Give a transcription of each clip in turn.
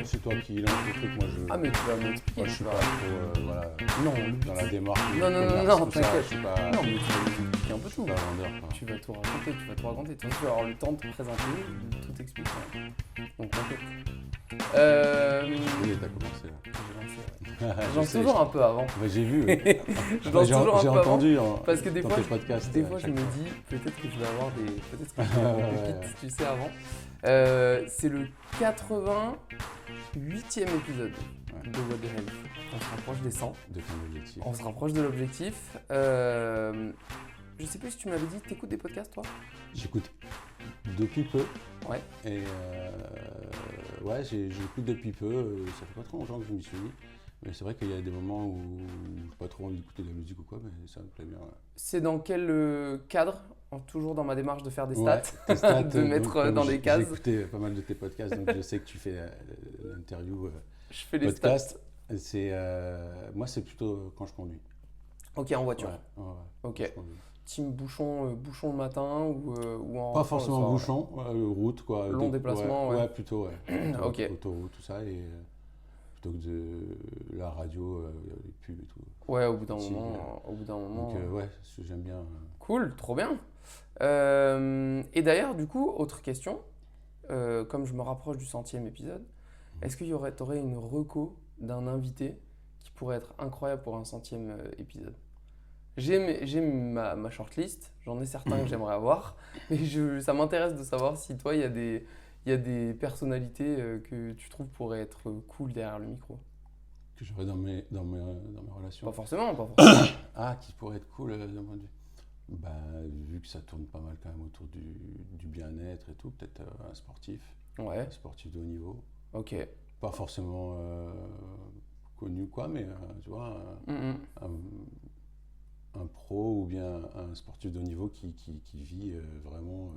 C'est toi qui lance le truc, moi je. Ah, mais tu vas m'expliquer. Moi, je suis pas trop voilà, Non, le but, dans la démarche. Non, commerce, tout ça, t'inquiète. je suis pas. Non, mais tu vas nous expliquer un peu Je suis tout. pas vendeur. Quoi. Tu vas tout raconter. Tu vas avoir le temps de te présenter, de tout expliquer. Donc, t'inquiète. Oui, t'as commencé là. Je lance toujours un peu avant. Bah, j'ai vu. Je lance toujours un J'ai peu avant. entendu Parce que des dans fois, tes podcasts. des fois je me dis peut-être que je vais avoir des pépites, tu sais, avant. C'est le 88e épisode de What the Hell. On se rapproche des 100. De ton objectif. On se rapproche de l'objectif. Je sais plus si tu m'avais dit, t'écoutes des podcasts toi? J'écoute depuis peu. Ouais. Et ouais, j'écoute depuis peu. Ça fait pas trop longtemps que je m'y suis mis. Mais c'est vrai qu'il y a des moments où j'ai pas trop envie d'écouter de la musique ou quoi, mais ça me plaît bien. Ouais. C'est dans quel cadre? Toujours dans ma démarche de faire des stats, Ouais, tes stats de mettre dans des cases. J'ai écouté pas mal de tes podcasts, donc je sais que tu fais l'interview Je fais les podcast. stats. Moi, c'est plutôt quand je conduis. Ok, en voiture. Ouais. Ok. Team bouchon le matin ou en Pas forcément le bouchon, soir, route quoi. Long déplacement, ouais. Plutôt, ouais. Ok. Autoroute, tout ça, et plutôt que de la radio, les pubs et tout. Ouais, au bout d'un moment. Donc ouais, j'aime bien. Cool, trop bien. Et d'ailleurs, du coup, autre question, comme je me rapproche du 100e épisode, est-ce qu'il y aurait une reco d'un invité qui pourrait être incroyable pour un 100e épisode? J'ai ma shortlist, j'en ai certains que j'aimerais avoir, mais ça m'intéresse de savoir si toi, il y a des personnalités que tu trouves pourraient être cool derrière le micro. Que j'aurais dans mes relations. Pas forcément. Ah, qui pourrait être cool d'un point de vue. Bah, vu que ça tourne pas mal quand même autour du bien-être et tout, peut-être un sportif. Ouais. Un sportif de haut niveau. Ok. Pas forcément connu quoi, mais tu vois, un pro ou bien un sportif de haut niveau qui vit vraiment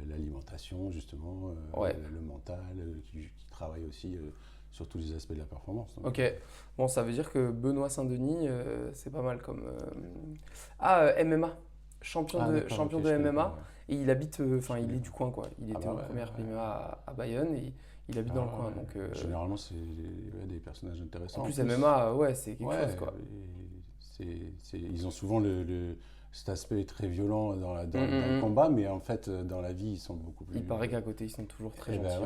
l'alimentation justement, le mental, qui travaille aussi sur tous les aspects de la performance. Donc. Ok, bon, ça veut dire que Benoît Saint-Denis, c'est pas mal comme. MMA, champion de MMA, et il habite, il est du coin quoi. Il était aux premières MMA à Bayonne et il habite dans le coin. Donc, généralement, c'est des personnages intéressants. En plus, MMA, ouais, c'est quelque chose quoi. Ils ont souvent cet aspect très violent dans le combat, mais en fait, dans la vie, ils sont beaucoup plus... Il paraît qu'à côté, ils sont toujours très gentils.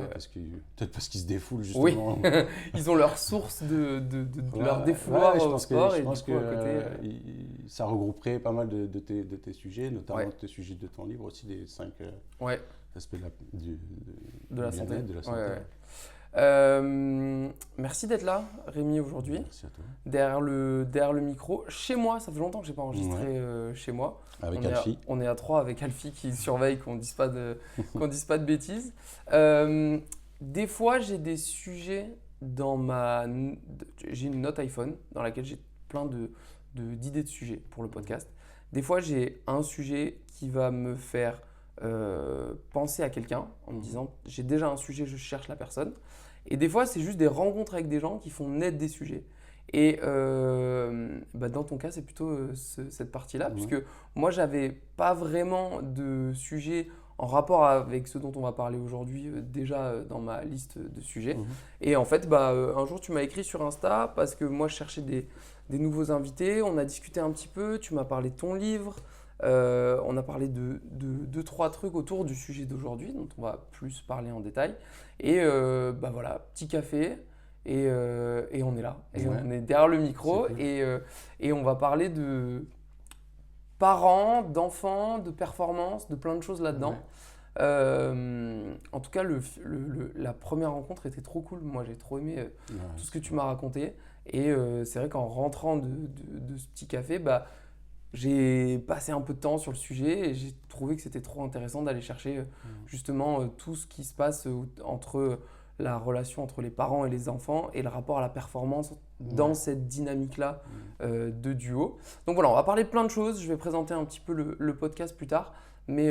Peut-être parce qu'ils se défoulent, justement. Oui, ils ont leur source de leur défouloir au sport. Je pense que ça regrouperait pas mal de tes sujets, notamment de tes sujets de ton livre, aussi des 5 aspects de la santé. De la santé. Merci d'être là, Rémi, aujourd'hui. Merci à toi. Derrière le micro. Chez moi, ça fait longtemps que je n'ai pas enregistré chez moi. Avec Alfie. On est à 3 avec Alfie qui surveille qu'on ne dise pas de bêtises. Des fois, j'ai des sujets j'ai une note iPhone dans laquelle j'ai plein d'idées de sujets pour le podcast. Des fois, j'ai un sujet qui va me faire penser à quelqu'un en me disant j'ai déjà un sujet, je cherche la personne. Et des fois, c'est juste des rencontres avec des gens qui font naître des sujets. Et dans ton cas, c'est plutôt cette partie-là, puisque moi, j'avais pas vraiment de sujet en rapport avec ce dont on va parler aujourd'hui déjà dans ma liste de sujets. Et en fait, un jour, tu m'as écrit sur Insta parce que moi, je cherchais des nouveaux invités. On a discuté un petit peu, tu m'as parlé de ton livre. On a parlé de 2-3 trucs autour du sujet d'aujourd'hui, dont on va plus parler en détail. Et voilà, petit café, et on est là. Et on est derrière le micro, cool. Et on va parler de parents, d'enfants, de performance, de plein de choses là-dedans. En tout cas, la première rencontre était trop cool. Moi, j'ai trop aimé tout ce que tu m'as raconté. Et c'est vrai qu'en rentrant de ce petit café, j'ai passé un peu de temps sur le sujet et j'ai trouvé que c'était trop intéressant d'aller chercher justement tout ce qui se passe entre la relation entre les parents et les enfants et le rapport à la performance dans cette dynamique-là de duo. Donc voilà, on va parler de plein de choses. Je vais présenter un petit peu le podcast plus tard. Mais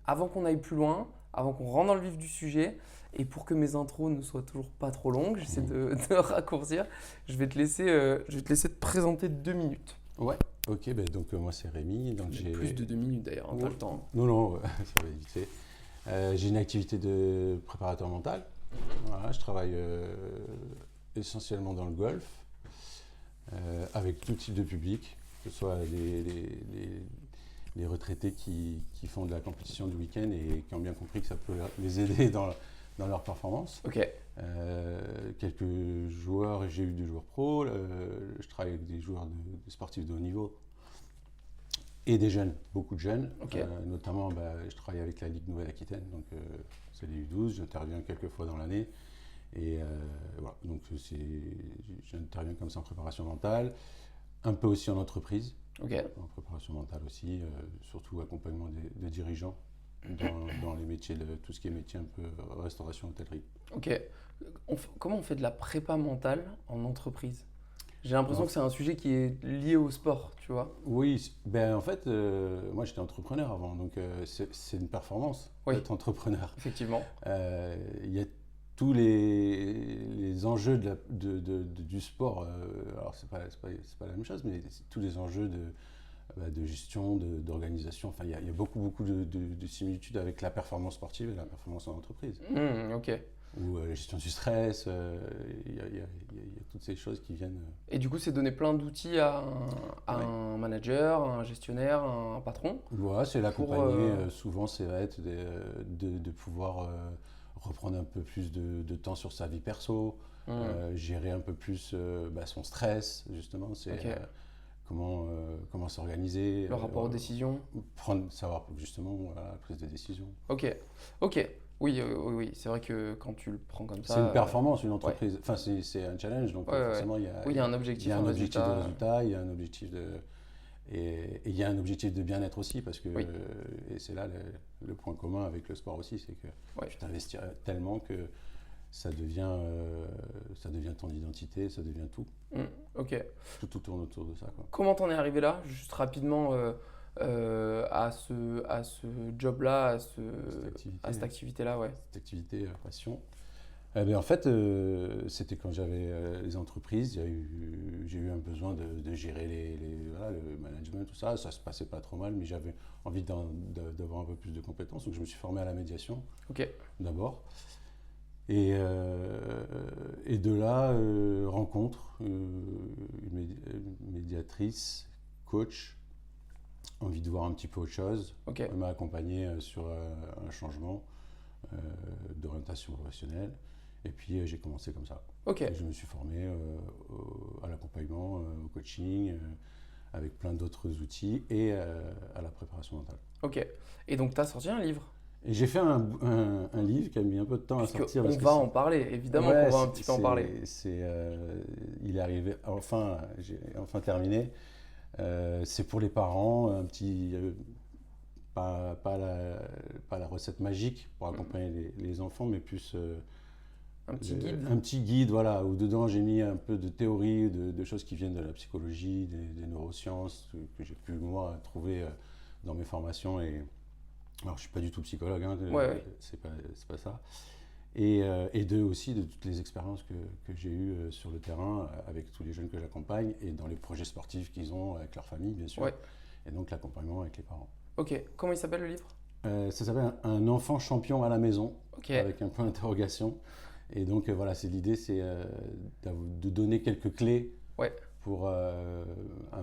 avant qu'on aille plus loin, avant qu'on rentre dans le vif du sujet, et pour que mes intros ne soient toujours pas trop longues, j'essaie de raccourcir, je vais te laisser te présenter 2 minutes. Ouais, ok, donc moi c'est Rémi. Donc plus de 2 minutes d'ailleurs, t'as le temps. Non, ça va vite fait. J'ai une activité de préparateur mental. Voilà, je travaille essentiellement dans le golf, avec tout type de public, que ce soit les retraités qui font de la compétition du week-end et qui ont bien compris que ça peut les aider dans leur performance. Ok. Quelques joueurs, j'ai eu des joueurs pro, je travaille avec des joueurs de sportifs de haut niveau et des jeunes, beaucoup de jeunes. Okay. Notamment, je travaille avec la Ligue Nouvelle-Aquitaine, donc c'est les U12, j'interviens quelques fois dans l'année. Et voilà, donc j'interviens comme ça en préparation mentale, un peu aussi en entreprise, en préparation mentale aussi, surtout accompagnement des dirigeants dans les métiers, tout ce qui est métier un peu restauration, hôtellerie. Ok. Comment on fait de la prépa mentale en entreprise ? J'ai l'impression que c'est un sujet qui est lié au sport, tu vois. Oui, en fait, moi j'étais entrepreneur avant, donc c'est une performance d'être entrepreneur. Effectivement. Il y a tous les enjeux du sport, alors c'est pas la même chose, mais tous les enjeux de gestion, d'organisation, enfin il y a beaucoup de similitudes avec la performance sportive et la performance en entreprise. Ok. Ou la gestion du stress, il y a toutes ces choses qui viennent. Et du coup, c'est donner plein d'outils à un manager, un gestionnaire, un patron. Voilà, c'est l'accompagner. Souvent, ça va être de pouvoir reprendre un peu plus de temps sur sa vie perso, gérer un peu plus son stress, justement. C'est comment s'organiser. Le rapport aux décisions. Savoir justement la prise de décision. Ok. Oui, c'est vrai que quand tu le prends comme ça… C'est une performance, une entreprise. Enfin, c'est un challenge, donc forcément, il y a un objectif de résultat, il y a un objectif et il y a un objectif de bien-être aussi, parce que et c'est là le point commun avec le sport aussi, c'est que tu t'investis tellement que ça devient ton identité, ça devient tout. Ok. Tout tourne autour de ça, quoi. Comment t'en es arrivé là, juste rapidement à ce job-là, à cette activité-là, Cette activité passion. En fait, c'était quand j'avais les entreprises, j'ai eu un besoin de gérer le management, tout ça. Ça se passait pas trop mal, mais j'avais envie d'avoir un peu plus de compétences. Donc je me suis formé à la médiation d'abord. Et de là, rencontre, une médiatrice, coach, envie de voir un petit peu autre chose. Elle m'a accompagné sur un changement d'orientation professionnelle. Et puis j'ai commencé comme ça. Et je me suis formé à l'accompagnement, au coaching, avec plein d'autres outils et à la préparation mentale. Ok. Et donc tu as sorti un livre ? Et j'ai fait un livre qui a mis un peu de temps à sortir. On va en parler, évidemment qu'on va un petit peu en parler. Il est arrivé, enfin, j'ai enfin terminé. C'est pour les parents, un petit, pas la recette magique pour accompagner les enfants, mais plus un petit guide. Un petit guide, voilà, où dedans j'ai mis un peu de théorie, de choses qui viennent de la psychologie, des neurosciences, que j'ai pu moi trouver dans mes formations. Alors je suis pas du tout psychologue, hein, c'est pas ça. Et aussi de toutes les expériences que j'ai eues sur le terrain avec tous les jeunes que j'accompagne et dans les projets sportifs qu'ils ont avec leur famille, bien sûr. Et donc l'accompagnement avec les parents. Ok. Comment il s'appelle le livre ? Ça s'appelle Un enfant champion à la maison, avec un point d'interrogation. Et donc voilà, l'idée, c'est de donner quelques clés pour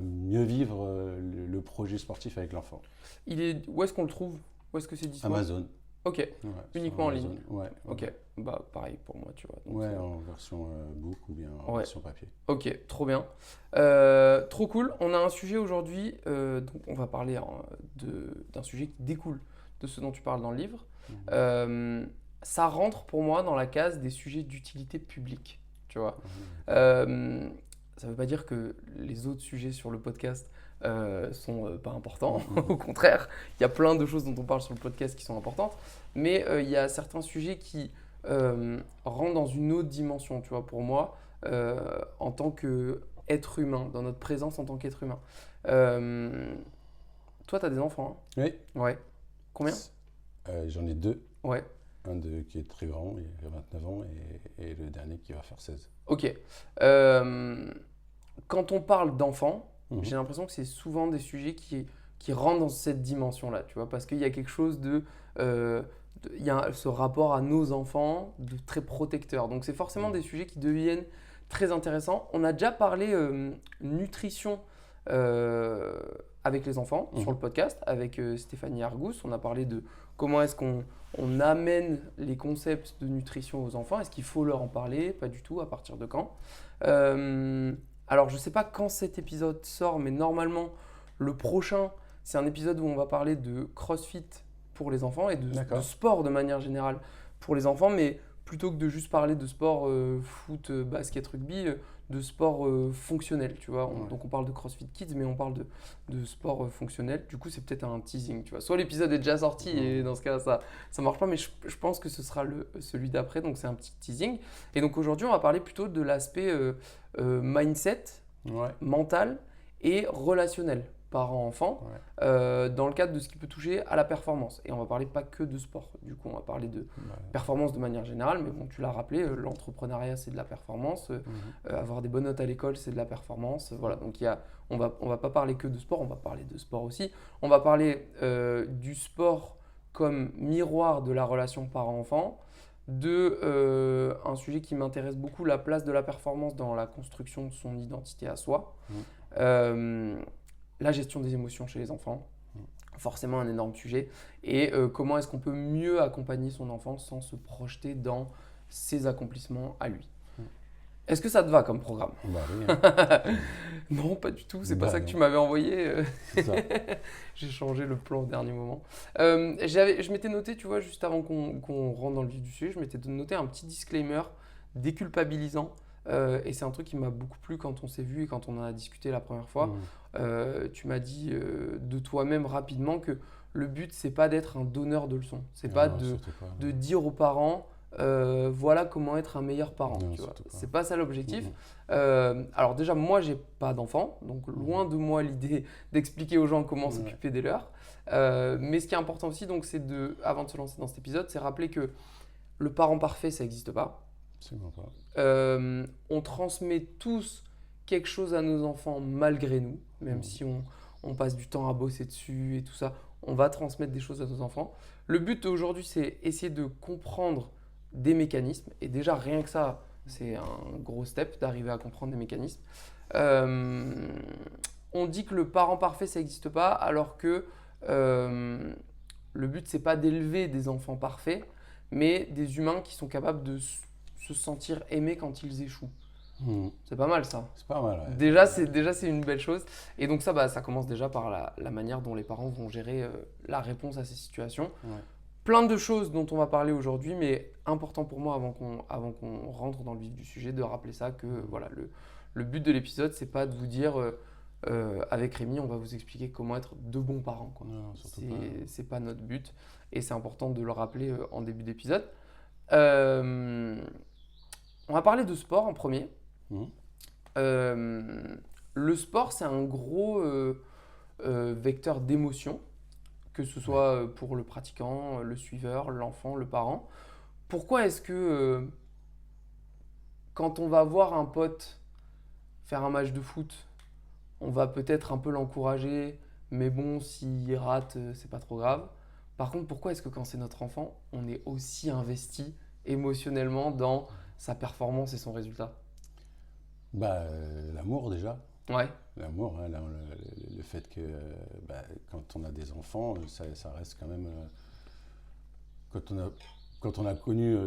mieux vivre le projet sportif avec l'enfant. Où est-ce qu'on le trouve ? Où est-ce que c'est disponible ? Amazon. Ok. Uniquement en ligne. Ok. Pareil pour moi, tu vois. Donc, en version book ou bien en version papier. Ok, trop bien. Trop cool. On a un sujet aujourd'hui, donc on va parler d'un sujet qui découle de ce dont tu parles dans le livre. Ça rentre pour moi dans la case des sujets d'utilité publique, tu vois. Ça ne veut pas dire que les autres sujets sur le podcast sont pas importants. Au contraire, il y a plein de choses dont on parle sur le podcast qui sont importantes. Mais il y a certains sujets qui rentrent dans une autre dimension, tu vois, pour moi, en tant qu'être humain, dans notre présence en tant qu'être humain. Toi, tu as des enfants, hein ? Oui. Ouais. Combien ? J'en ai 2. Ouais. Un qui est très grand, il a 29 ans, et le dernier qui va faire 16. Ok. Quand on parle d'enfants, j'ai l'impression que c'est souvent des sujets qui rentrent dans cette dimension-là, tu vois, parce qu'il y a quelque chose de il y a ce rapport à nos enfants de très protecteur. Donc c'est forcément des sujets qui deviennent très intéressants. On a déjà parlé nutrition avec les enfants sur le podcast avec Stéphanie Argous. On a parlé de comment est-ce qu'on amène les concepts de nutrition aux enfants. Est-ce qu'il faut leur en parler? Pas du tout. À partir de quand? Alors je ne sais pas quand cet épisode sort, mais normalement le prochain, c'est un épisode où on va parler de CrossFit pour les enfants et de sport de manière générale pour les enfants, mais plutôt que de juste parler de sport foot, basket, rugby, de sport fonctionnel, tu vois. Donc on parle de CrossFit Kids, mais on parle de sport fonctionnel. Du coup, c'est peut-être un teasing, tu vois. Soit l'épisode est déjà sorti et dans ce cas, ça marche pas, mais je pense que ce sera celui d'après, donc c'est un petit teasing. Et donc aujourd'hui, on va parler plutôt de l'aspect mindset, mental et relationnel, parents-enfants, dans le cadre de ce qui peut toucher à la performance. Et on va parler pas que de sport. Du coup, on va parler de performance de manière générale, mais bon, tu l'as rappelé, l'entrepreneuriat, c'est de la performance. Avoir des bonnes notes à l'école, c'est de la performance. Voilà, donc on va pas parler que de sport, on va parler de sport aussi. On va parler du sport comme miroir de la relation parent-enfant, un sujet qui m'intéresse beaucoup, la place de la performance dans la construction de son identité à soi. La gestion des émotions chez les enfants, forcément un énorme sujet. Et comment est-ce qu'on peut mieux accompagner son enfant sans se projeter dans ses accomplissements à lui. Est-ce que ça te va comme programme? Bah oui. Non, pas du tout. C'est pas ça que tu m'avais envoyé. C'est ça. J'ai changé le plan au dernier moment. Je m'étais noté, tu vois, juste avant qu'on rentre dans le vif du sujet, je m'étais noté un petit disclaimer déculpabilisant. Et c'est un truc qui m'a beaucoup plu quand on s'est vu et quand on en a discuté la première fois. Tu m'as dit de toi-même rapidement que le but, c'est pas d'être un donneur de leçons. C'est pas de dire aux parents voilà comment être un meilleur parent. C'est pas ça l'objectif. Alors déjà, moi, j'ai pas d'enfant, donc loin de moi l'idée d'expliquer aux gens comment s'occuper des leurs. Mais ce qui est important aussi, donc, c'est avant de se lancer dans cet épisode, c'est rappeler que le parent parfait, ça n'existe pas. On transmet tous quelque chose à nos enfants malgré nous, même si on passe du temps à bosser dessus et tout ça, on va transmettre des choses à nos enfants. Le but aujourd'hui, c'est essayer de comprendre des mécanismes, et déjà rien que ça, c'est un gros step d'arriver à comprendre des mécanismes. On dit que le parent parfait, ça n'existe pas, alors que le but, c'est pas d'élever des enfants parfaits, mais des humains qui sont capables de se sentir aimés quand ils échouent. C'est pas mal ça. C'est pas mal, ouais. Déjà, c'est une belle chose. Et donc ça, ça commence déjà par la manière dont les parents vont gérer la réponse à ces situations. Plein de choses dont on va parler aujourd'hui, mais important pour moi avant qu'on rentre dans le vif du sujet, de rappeler ça, que voilà, le but de l'épisode, c'est pas de vous dire avec Rémi, on va vous expliquer comment être de bons parents. Non, c'est pas notre but, et c'est important de le rappeler en début d'épisode. On va parler de sport en premier. Le sport, c'est un gros vecteur d'émotion, que ce soit pour le pratiquant, le suiveur, l'enfant, le parent. Pourquoi est-ce que quand on va voir un pote faire un match de foot, on va peut-être un peu l'encourager, mais bon, s'il rate, c'est pas trop grave. Par contre, pourquoi est-ce que quand c'est notre enfant, on est aussi investi émotionnellement dans sa performance et son résultat? L'amour déjà. Ouais. L'amour, hein, le fait que quand on a des enfants, ça reste quand même... Quand on a connu,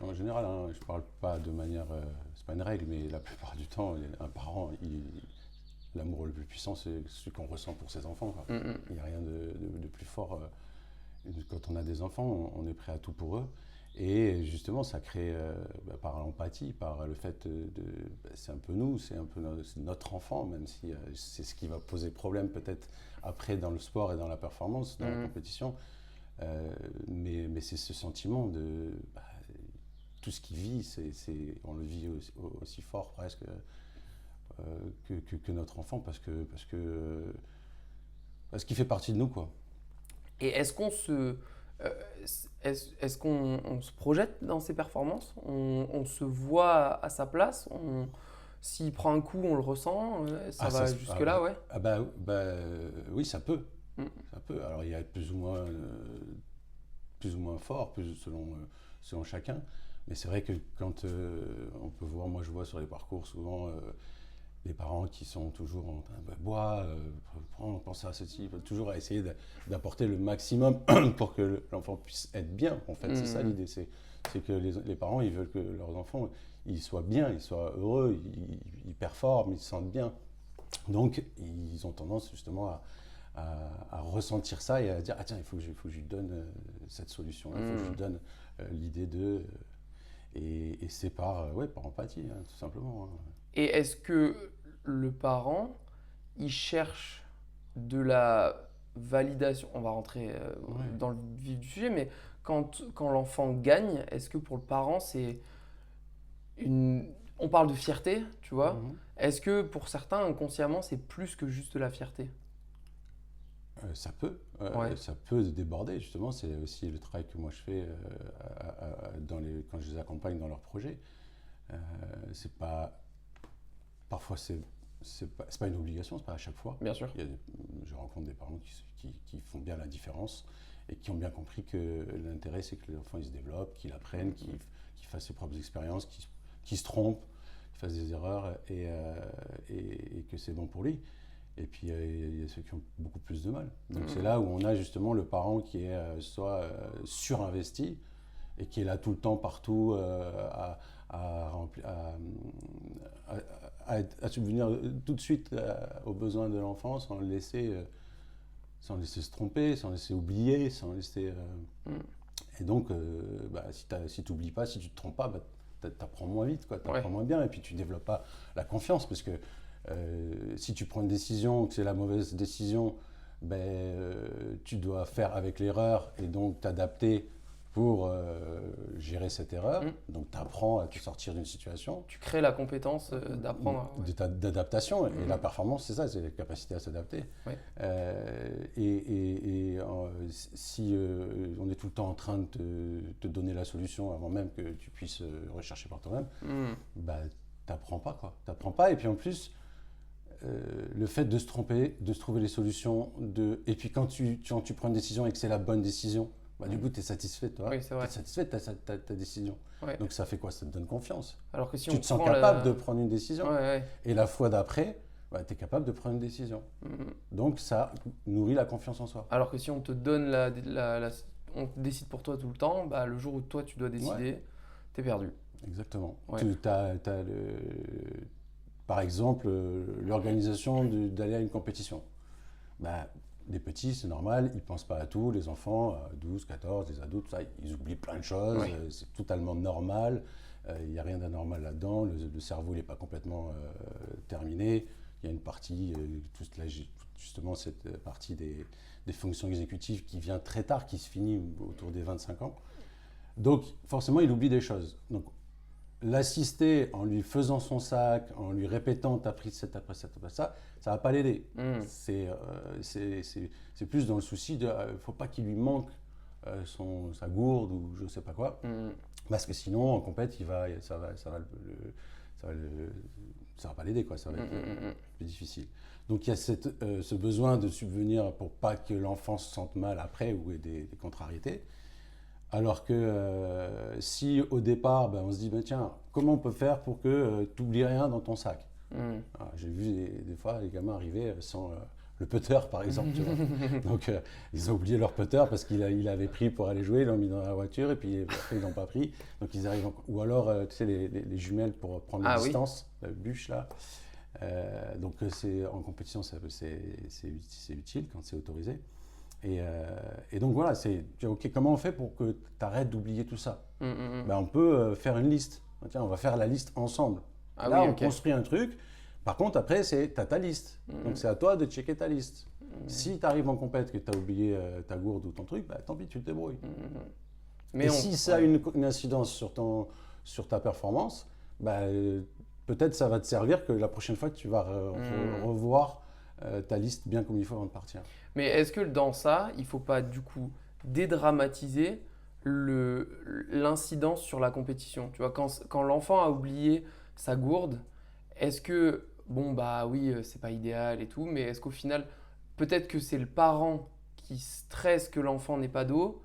en général, hein, je ne parle pas de manière... c'est pas une règle, mais la plupart du temps, un parent, l'amour le plus puissant, c'est ce qu'on ressent pour ses enfants. Il n'y a rien de plus fort. Quand on a des enfants, on est prêt à tout pour eux. Et justement, ça crée, par l'empathie, par le fait c'est un peu nous, c'est notre enfant, même si c'est ce qui va poser problème peut-être après dans le sport et dans la performance, dans la compétition. Mais c'est ce sentiment de tout ce qu'il vit, on le vit aussi fort presque que notre enfant, parce qu'il fait partie de nous, quoi. Et est-ce qu'on se projette dans ses performances? On se voit à sa place? S'il prend un coup, on le ressent? Ça va jusque-là, ouais? Oui, ça peut. Ça peut. Alors, il y a plus ou moins plus ou moins fort, selon chacun. Mais c'est vrai que quand on peut voir, moi je vois sur les parcours souvent les parents qui sont toujours en train de boire, pense à ceci, toujours à essayer d'apporter le maximum pour que l'enfant puisse être bien. En fait, c'est ça l'idée. C'est que les parents, ils veulent que leurs enfants ils soient bien, ils soient heureux, ils performent, ils se sentent bien. Donc, ils ont tendance justement à ressentir ça et à dire « Ah tiens, il faut que je lui donne cette solution, il faut que je lui donne l'idée de… » Et c'est par empathie, hein, tout simplement. Hein. Et est-ce que le parent, il cherche de la validation? On va rentrer dans le vif du sujet, mais quand l'enfant gagne, est-ce que pour le parent, c'est on parle de fierté, tu vois. Est-ce que pour certains, inconsciemment, c'est plus que juste de la fierté? Ça peut déborder, justement. C'est aussi le travail que moi je fais quand je les accompagne dans leurs projets. Parfois, c'est pas une obligation, c'est pas à chaque fois. Bien sûr. Je rencontre des parents qui font bien la différence et qui ont bien compris que l'intérêt, c'est que l'enfant il se développe, qu'il apprenne, qu'il fasse ses propres expériences, qu'il se trompe, qu'il fasse des erreurs et que c'est bon pour lui. Et puis, il y a ceux qui ont beaucoup plus de mal. Donc, c'est là où on a justement le parent qui est soit surinvesti et qui est là tout le temps, partout, à subvenir tout de suite aux besoins de l'enfant sans le laisser se tromper, sans le laisser oublier, sans le laisser… Et donc, si tu n'oublies pas, si tu ne te trompes pas, tu apprends moins vite, tu apprends moins bien et puis tu ne développes pas la confiance parce que si tu prends une décision, que c'est la mauvaise décision, tu dois faire avec l'erreur et donc t'adapter pour gérer cette erreur. Donc tu apprends à te sortir d'une situation. Tu crées la compétence d'apprendre. D'adaptation. Et la performance, c'est ça, c'est la capacité à s'adapter. Si on est tout le temps en train de te donner la solution avant même que tu puisses rechercher par toi-même, t'apprends pas, quoi. T'apprends pas. Et puis en plus, le fait de se tromper, de se trouver les solutions, et puis quand tu prends une décision et que c'est la bonne décision, du coup, tu es satisfait, toi. Oui, c'est vrai. Tu es satisfait de ta décision. Ouais. Donc, ça fait quoi? Ça te donne confiance. Alors que si tu te sens capable de prendre une décision. Et la fois d'après, tu es capable de prendre une décision. Donc, ça nourrit la confiance en soi. Alors que si on te donne on décide pour toi tout le temps, le jour où toi, tu dois décider, tu es perdu. Exactement. Par exemple, l'organisation d'aller à une compétition. Les petits, c'est normal, ils ne pensent pas à tout. Les enfants, 12, 14, les ados, tout ça, ils oublient plein de choses. C'est totalement normal. Il n'y a rien d'anormal là-dedans. Le cerveau n'est pas complètement terminé. Il y a une partie, justement cette partie des fonctions exécutives qui vient très tard, qui se finit autour des 25 ans. Donc, forcément, il oublie des choses. Donc, l'assister en lui faisant son sac, en lui répétant « t'as pris cette après cette après ça », ça ne va pas l'aider. C'est plus dans le souci de « faut pas qu'il lui manque sa gourde ou je ne sais pas quoi ». Parce que sinon, en compète, ça va pas l'aider, quoi. Ça va être plus difficile. Donc, il y a ce besoin de subvenir pour pas que l'enfant se sente mal après ou ait des contrariétés. Alors que si au départ, on se dit, tiens, comment on peut faire pour que tu n'oublies rien dans ton sac? J'ai vu des fois les gamins arriver sans le putter, par exemple. Tu vois. Donc, ils ont oublié leur putter parce qu'il avait pris pour aller jouer, ils l'ont mis dans la voiture et puis après, ils l'ont pas pris. Donc, ils arrivent ou alors, tu sais, les jumelles pour prendre la distance, la bûche là. Donc, en compétition, c'est utile quand c'est autorisé. Et donc voilà, ok, comment on fait pour que tu arrêtes d'oublier tout ça? On peut faire une liste. Tiens, on va faire la liste ensemble. On construit un truc. Par contre, après, tu as ta liste. Donc c'est à toi de checker ta liste. Si tu arrives en compète que tu as oublié ta gourde ou ton truc, tant pis, tu te débrouilles. Mais si ça a une incidence sur ta performance, peut-être ça va te servir que la prochaine fois, tu vas revoir ta liste bien comme il faut avant de partir. Mais est-ce que dans ça, il ne faut pas du coup dédramatiser l'incidence sur la compétition? Tu vois, quand l'enfant a oublié sa gourde, est-ce que, oui, c'est pas idéal et tout, mais est-ce qu'au final, peut-être que c'est le parent qui stresse que l'enfant n'ait pas d'eau,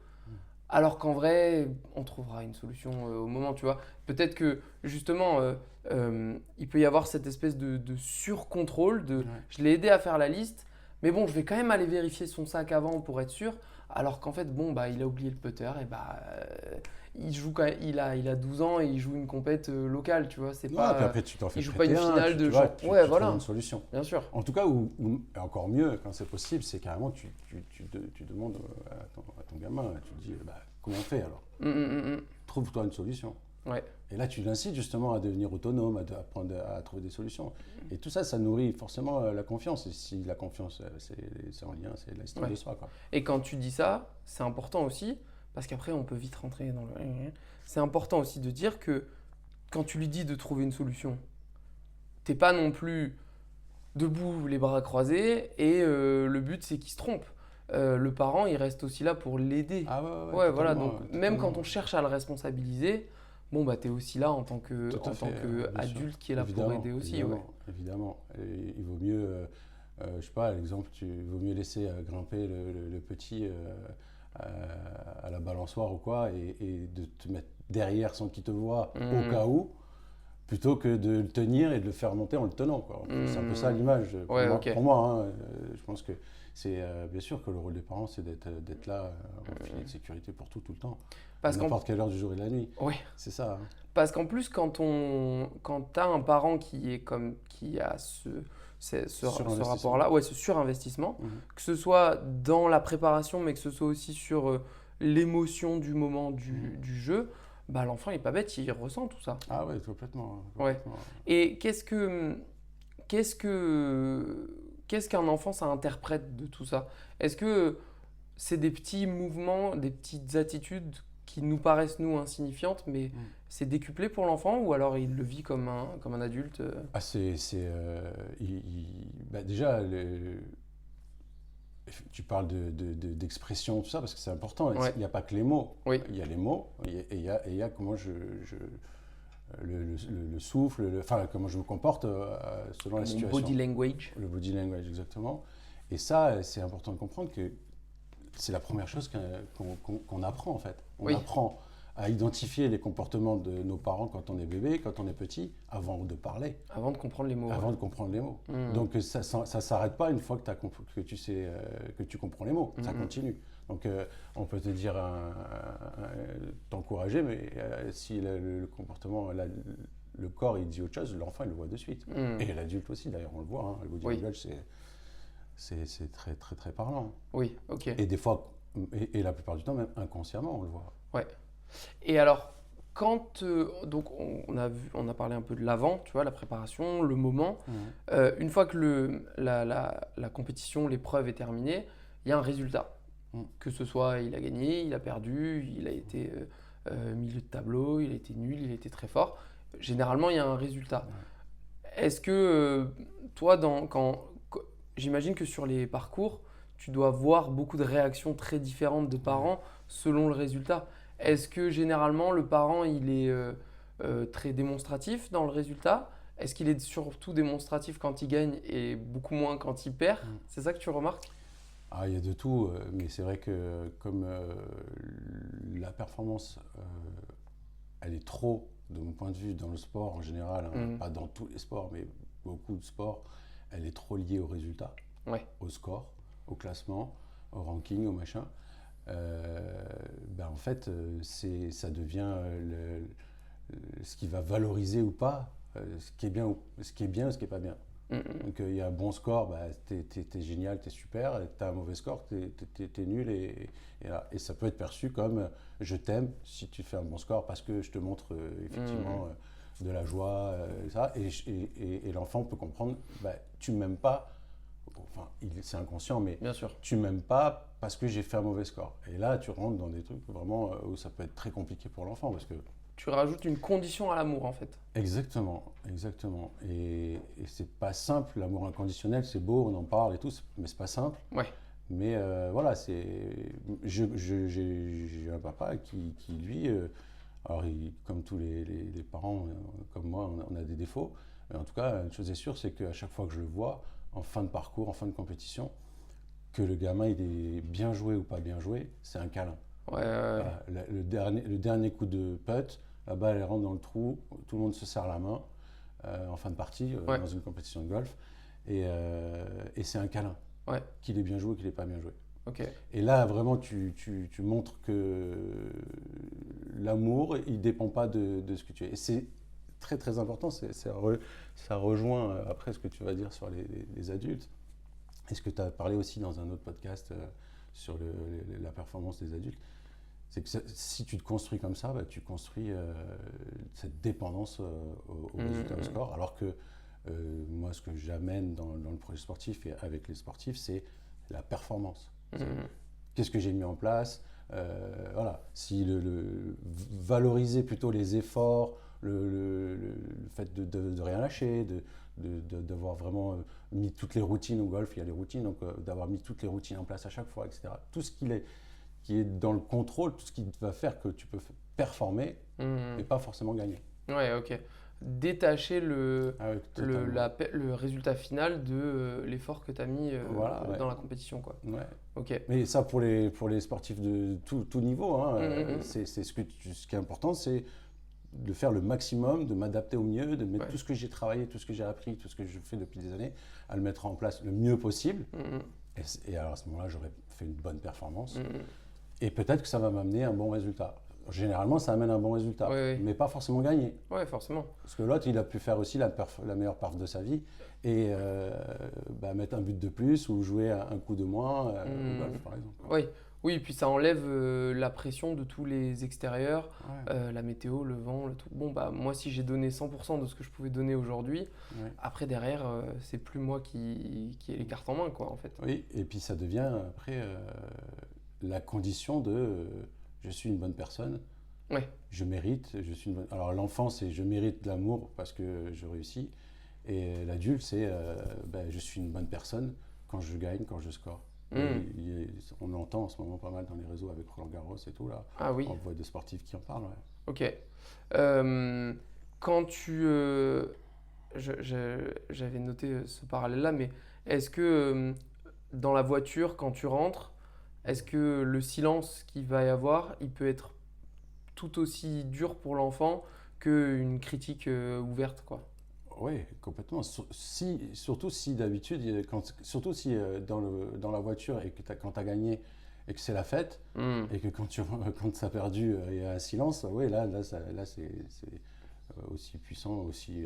Alors qu'en vrai, on trouvera une solution au moment, tu vois. Peut-être que justement, il peut y avoir cette espèce de surcontrôle, de Ouais. je l'ai aidé à faire la liste, mais bon, je vais quand même aller vérifier son sac avant pour être sûr. Alors qu'en fait, bon, bah, il a oublié le putter, et bah, il joue quand même, il a 12 ans et il joue une compète locale, tu vois. C'est Ouais, pas, puis après, tu t'en fais il joue pas prêter une un, finale de tu vois, genre. Ouais, tu trouves voilà, une solution. bien sûr. En tout cas, et encore mieux, quand c'est possible, c'est carrément, tu demandes à ton gamin, tu lui dis, bah, comment on fait alors? Trouve-toi une solution. Ouais. Et là, tu l'incites justement à devenir autonome, à apprendre à trouver des solutions. Et tout ça, ça nourrit forcément la confiance. Et si la confiance, c'est en lien, c'est l'estime Ouais. de soi, quoi. Et quand tu dis ça, c'est important aussi, parce qu'après on peut vite rentrer dans le. C'est important aussi de dire que quand tu lui dis de trouver une solution, t'es pas non plus debout, les bras croisés, et le but c'est qu'il se trompe. Le parent, il reste aussi là pour l'aider. Ah ouais, Ouais, voilà, totalement, donc même quand totalement. on cherche à le responsabiliser, bon, bah t'es aussi là en tant Tout à fait, bien sûr. qu'adulte qui est là pour Évidemment, aider aussi. évidemment, Ouais. évidemment. Et il vaut mieux, je sais pas, l'exemple, il vaut mieux laisser grimper le petit à la balançoire ou quoi, et de te mettre derrière sans qu'il te voie au cas où, plutôt que de le tenir et de le faire monter en le tenant, quoi. C'est un peu ça l'image Ouais, ok. pour moi, hein. Je pense que c'est bien sûr que le rôle des parents, c'est d'être là en filet de sécurité pour tout le temps, à Parce qu'en n'importe quelle heure du jour et de la nuit. ouais. C'est ça, hein. Parce qu'en plus, quand tu as un parent qui a ce Surinvestissement. rapport-là, ouais, ce surinvestissement, Mhm. que ce soit dans la préparation, mais que ce soit aussi sur l'émotion du moment du jeu, bah, l'enfant il est pas bête, il ressent tout ça. Ah ouais, complètement. Ouais. Et qu'est-ce qu'un enfant ça interprète de tout ça? Est-ce que c'est des petits mouvements, des petites attitudes qui nous paraissent nous insignifiantes, mais c'est décuplé pour l'enfant, ou alors il le vit comme un adulte? Ah, bah déjà, tu parles d'expression, tout ça, parce que c'est important. Ouais. Il n'y a pas que les mots. Oui. Il y a les mots et il y a comment le souffle, enfin, comment je me comporte selon la situation. Body language. Le body language, exactement. Et ça, c'est important de comprendre que c'est la première chose qu'on apprend, en fait. On apprend à identifier les comportements de nos parents quand on est bébé, quand on est petit, avant de parler. Avant de comprendre les mots. Avant de comprendre les mots. Donc ça ne s'arrête pas une fois que tu sais que tu comprends les mots. Ça continue. Donc on peut te dire, t'encourager, mais si le comportement, le corps, il dit autre chose, l'enfant, il le voit de suite. Et l'adulte aussi, d'ailleurs, on le voit. Hein, le body language, c'est très, très, très parlant. Oui, ok. Et des fois, et la plupart du temps, même inconsciemment, on le voit. Ouais. Et alors, quand donc on a parlé un peu de l'avant, tu vois, la préparation, le moment. Une fois que la compétition, l'épreuve est terminée, il y a un résultat. Que ce soit il a gagné, il a perdu, il a été milieu de tableau, il a été nul, il a été très fort. Généralement, il y a un résultat. Est-ce que toi, j'imagine que sur les parcours, tu dois voir beaucoup de réactions très différentes de parents selon le résultat. Est-ce que généralement le parent il est très démonstratif dans le résultat? Est-ce qu'il est surtout démonstratif quand il gagne et beaucoup moins quand il perd? C'est ça que tu remarques? Ah, il y a de tout, mais c'est vrai que comme la performance, elle est trop, de mon point de vue, dans le sport en général, hein, pas dans tous les sports, mais beaucoup de sports, elle est trop liée au résultat, au score, au classement, au ranking, au machin. En fait, ça devient ce qui va valoriser ou pas, ce qui est bien ou ce qui est pas bien. Donc il y a un bon score, bah, t'es génial, t'es super, et t'as un mauvais score, t'es nul, et ça peut être perçu comme je t'aime si tu fais un bon score parce que je te montre effectivement de la joie, et l'enfant peut comprendre, bah, tu m'aimes pas, enfin c'est inconscient, mais bien sûr. Tu m'aimes pas parce que j'ai fait un mauvais score. Et là tu rentres dans des trucs vraiment où ça peut être très compliqué pour l'enfant parce que tu rajoutes une condition à l'amour en fait. Exactement, exactement. Et c'est pas simple, l'amour inconditionnel, c'est beau, on en parle et tout, mais c'est pas simple. Ouais. Mais voilà, j'ai un papa qui lui, alors comme tous les parents, comme moi, on a des défauts. Mais en tout cas, une chose est sûre, c'est qu'à chaque fois que je le vois, en fin de parcours, en fin de compétition, que le gamin il est bien joué ou pas bien joué, c'est un câlin. Ouais. Voilà, le dernier coup de putt, la balle elle rentre dans le trou, tout le monde se serre la main en fin de partie dans une compétition de golf. Et c'est un câlin. Ouais. Qu'il est bien joué, qu'il n'est pas bien joué. Ok. Et là, vraiment, tu montres que l'amour, il ne dépend pas de ce que tu es. Et c'est très, très important. Ça rejoint après ce que tu vas dire sur les adultes. Et ce que tu as parlé aussi dans un autre podcast sur la performance des adultes. C'est que si tu te construis comme ça, bah, tu construis cette dépendance au résultat, au score. Alors que moi, ce que j'amène dans le projet sportif et avec les sportifs, c'est la performance. Qu'est-ce que j'ai mis en place voilà. Si valoriser plutôt les efforts, le fait de rien lâcher, d'avoir vraiment mis toutes les routines au golf, il y a les routines, donc d'avoir mis toutes les routines en place à chaque fois, etc. Tout ce qui est dans le contrôle, tout ce qui va faire que tu peux performer, mais pas forcément gagner. Ouais, ok. Détacher le résultat final de l'effort que tu as mis dans la compétition, quoi. Ouais. Ok. Mais ça, pour les sportifs de tout niveau, hein, c'est ce qui est important, c'est de faire le maximum, de m'adapter au mieux, de mettre tout ce que j'ai travaillé, tout ce que j'ai appris, tout ce que je fais depuis des années, à le mettre en place le mieux possible. Et alors à ce moment-là, j'aurais fait une bonne performance. Et peut-être que ça va m'amener un bon résultat. Généralement, ça amène un bon résultat, mais pas forcément gagner. Ouais, forcément. Parce que l'autre, il a pu faire aussi la meilleure perf de sa vie et mettre un but de plus ou jouer un coup de moins au golf, par exemple. Oui, et puis ça enlève la pression de tous les extérieurs, la météo, le vent, le tout. Bon, bah, moi, si j'ai donné 100% de ce que je pouvais donner aujourd'hui, après, derrière, c'est plus moi qui ai les cartes en main, quoi, en fait. Oui, et puis ça devient après la condition de je suis une bonne personne, je mérite, je suis une bonne... Alors l'enfant, c'est je mérite de l'amour parce que je réussis, et l'adulte, c'est je suis une bonne personne quand je gagne, quand je score. On l'entend en ce moment pas mal dans les réseaux avec Roland Garros et tout là. Ah oui. On voit des sportifs qui en parlent. Ok. Quand j'avais noté ce parallèle-là, mais est-ce que dans la voiture, quand tu rentres, est-ce que le silence qu'il va y avoir, il peut être tout aussi dur pour l'enfant qu'une critique ouverte, quoi? Oui, complètement. Surtout si d'habitude, surtout si dans la voiture et que quand tu as gagné et que c'est la fête, et que quand tu as perdu, il y a un silence, là c'est aussi puissant, aussi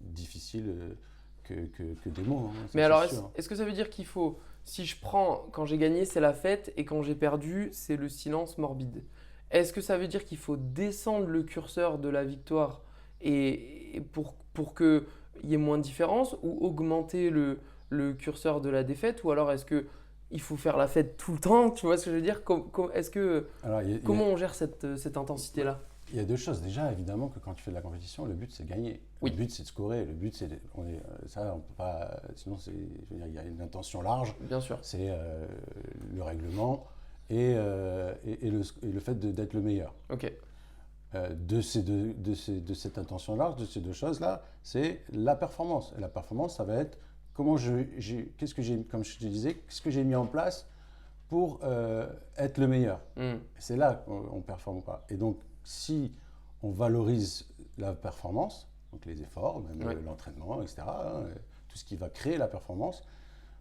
difficile que des mots. Hein, mais alors, est-ce que ça veut dire qu'il faut, si je prends, quand j'ai gagné, c'est la fête, et quand j'ai perdu, c'est le silence morbide. Est-ce que ça veut dire qu'il faut descendre le curseur de la victoire et pour qu'il y ait moins de différence, ou augmenter le curseur de la défaite, ou alors est-ce qu'il faut faire la fête tout le temps? Tu vois ce que je veux dire? Comment on gère cette intensité-là? Il y a deux choses. Déjà, évidemment, que quand tu fais de la compétition, le but c'est de gagner. Oui. Le but c'est de scorer. Le but c'est ça, on peut pas. Sinon, il y a une intention large. Bien sûr. C'est le règlement et le fait d'être le meilleur. Ok. De cette intention large, de ces deux choses-là, c'est la performance. Et la performance, ça va être comme je te disais, qu'est-ce que j'ai mis en place pour être le meilleur. C'est là qu'on ne performe pas. Et donc, si on valorise la performance, donc les efforts, même l'entraînement, etc., tout ce qui va créer la performance,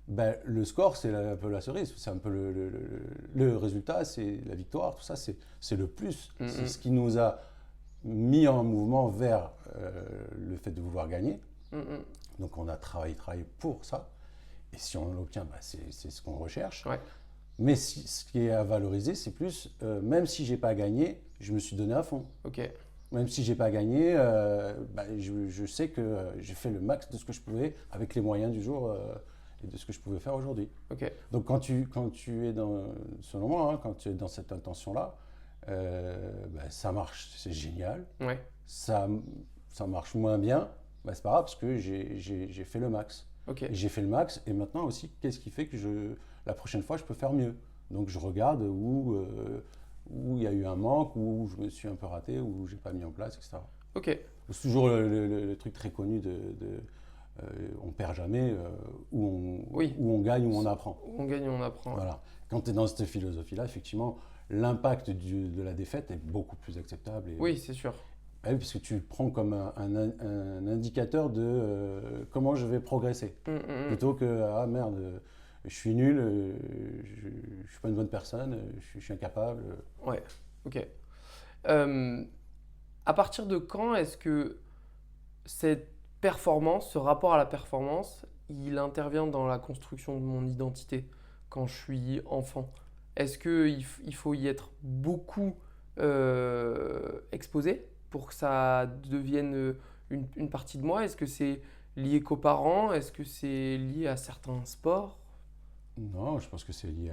le score, c'est un peu la cerise, c'est un peu le résultat, c'est la victoire, tout ça, c'est le plus. C'est ce qui nous a mis en mouvement vers le fait de vouloir gagner. Donc on a travaillé pour ça. Et si on l'obtient, c'est ce qu'on recherche. Mais ce qui est à valoriser, c'est plus, même si je n'ai pas gagné, je me suis donné à fond. Même si je n'ai pas gagné, je sais que j'ai fait le max de ce que je pouvais avec les moyens du jour et de ce que je pouvais faire aujourd'hui. Donc quand tu es selon moi, quand tu es dans cette intention-là, ça marche, c'est génial. Ça marche moins bien, c'est pas grave parce que j'ai fait le max. J'ai fait le max, et maintenant aussi, qu'est-ce qui fait que la prochaine fois, je peux faire mieux? Donc je regarde où il y a eu un manque, où je me suis un peu raté, où je n'ai pas mis en place, etc. C'est toujours le truc très connu on ne perd jamais, où on gagne, où on apprend. Où on gagne, où on apprend. Voilà. Quand tu es dans cette philosophie-là, effectivement, l'impact de la défaite est beaucoup plus acceptable. Oui, c'est sûr. Oui, parce que tu le prends comme un indicateur de comment je vais progresser. Plutôt que, ah merde, je suis nul, je ne suis pas une bonne personne, je suis incapable. Ouais, ok. À partir de quand est-ce que cette performance, ce rapport à la performance, il intervient dans la construction de mon identité quand je suis enfant? Est-ce qu'il faut y être beaucoup exposé pour que ça devienne une partie de moi? Est-ce que c'est lié qu'aux parents? Est-ce que c'est lié à certains sports? Non, je pense que c'est lié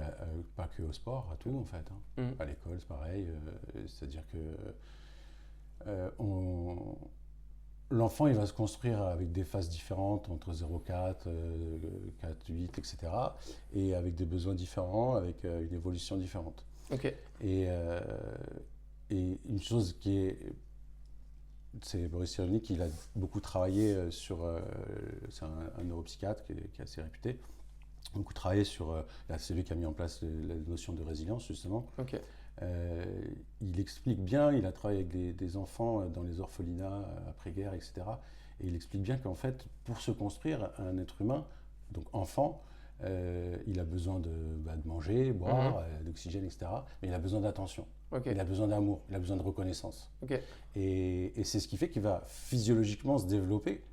pas que au sport, à tout en fait. À l'école, c'est pareil. C'est-à-dire que l'enfant, il va se construire avec des phases différentes entre 0,4, 4,8, etc. Et avec des besoins différents, avec une évolution différente. Ok. Et une chose c'est Boris Cyrulnik qui a beaucoup travaillé sur, c'est un neuropsychiatre qui est assez réputé, beaucoup travaillé sur, c'est lui qui a mis en place la notion de résilience justement. Ok. Il explique bien, il a travaillé avec des enfants dans les orphelinats après-guerre, etc. Et il explique bien qu'en fait, pour se construire, un être humain, donc enfant, il a besoin de manger, boire, d'oxygène, etc. Mais il a besoin d'attention, il a besoin d'amour, il a besoin de reconnaissance. Et c'est ce qui fait qu'il va physiologiquement se développer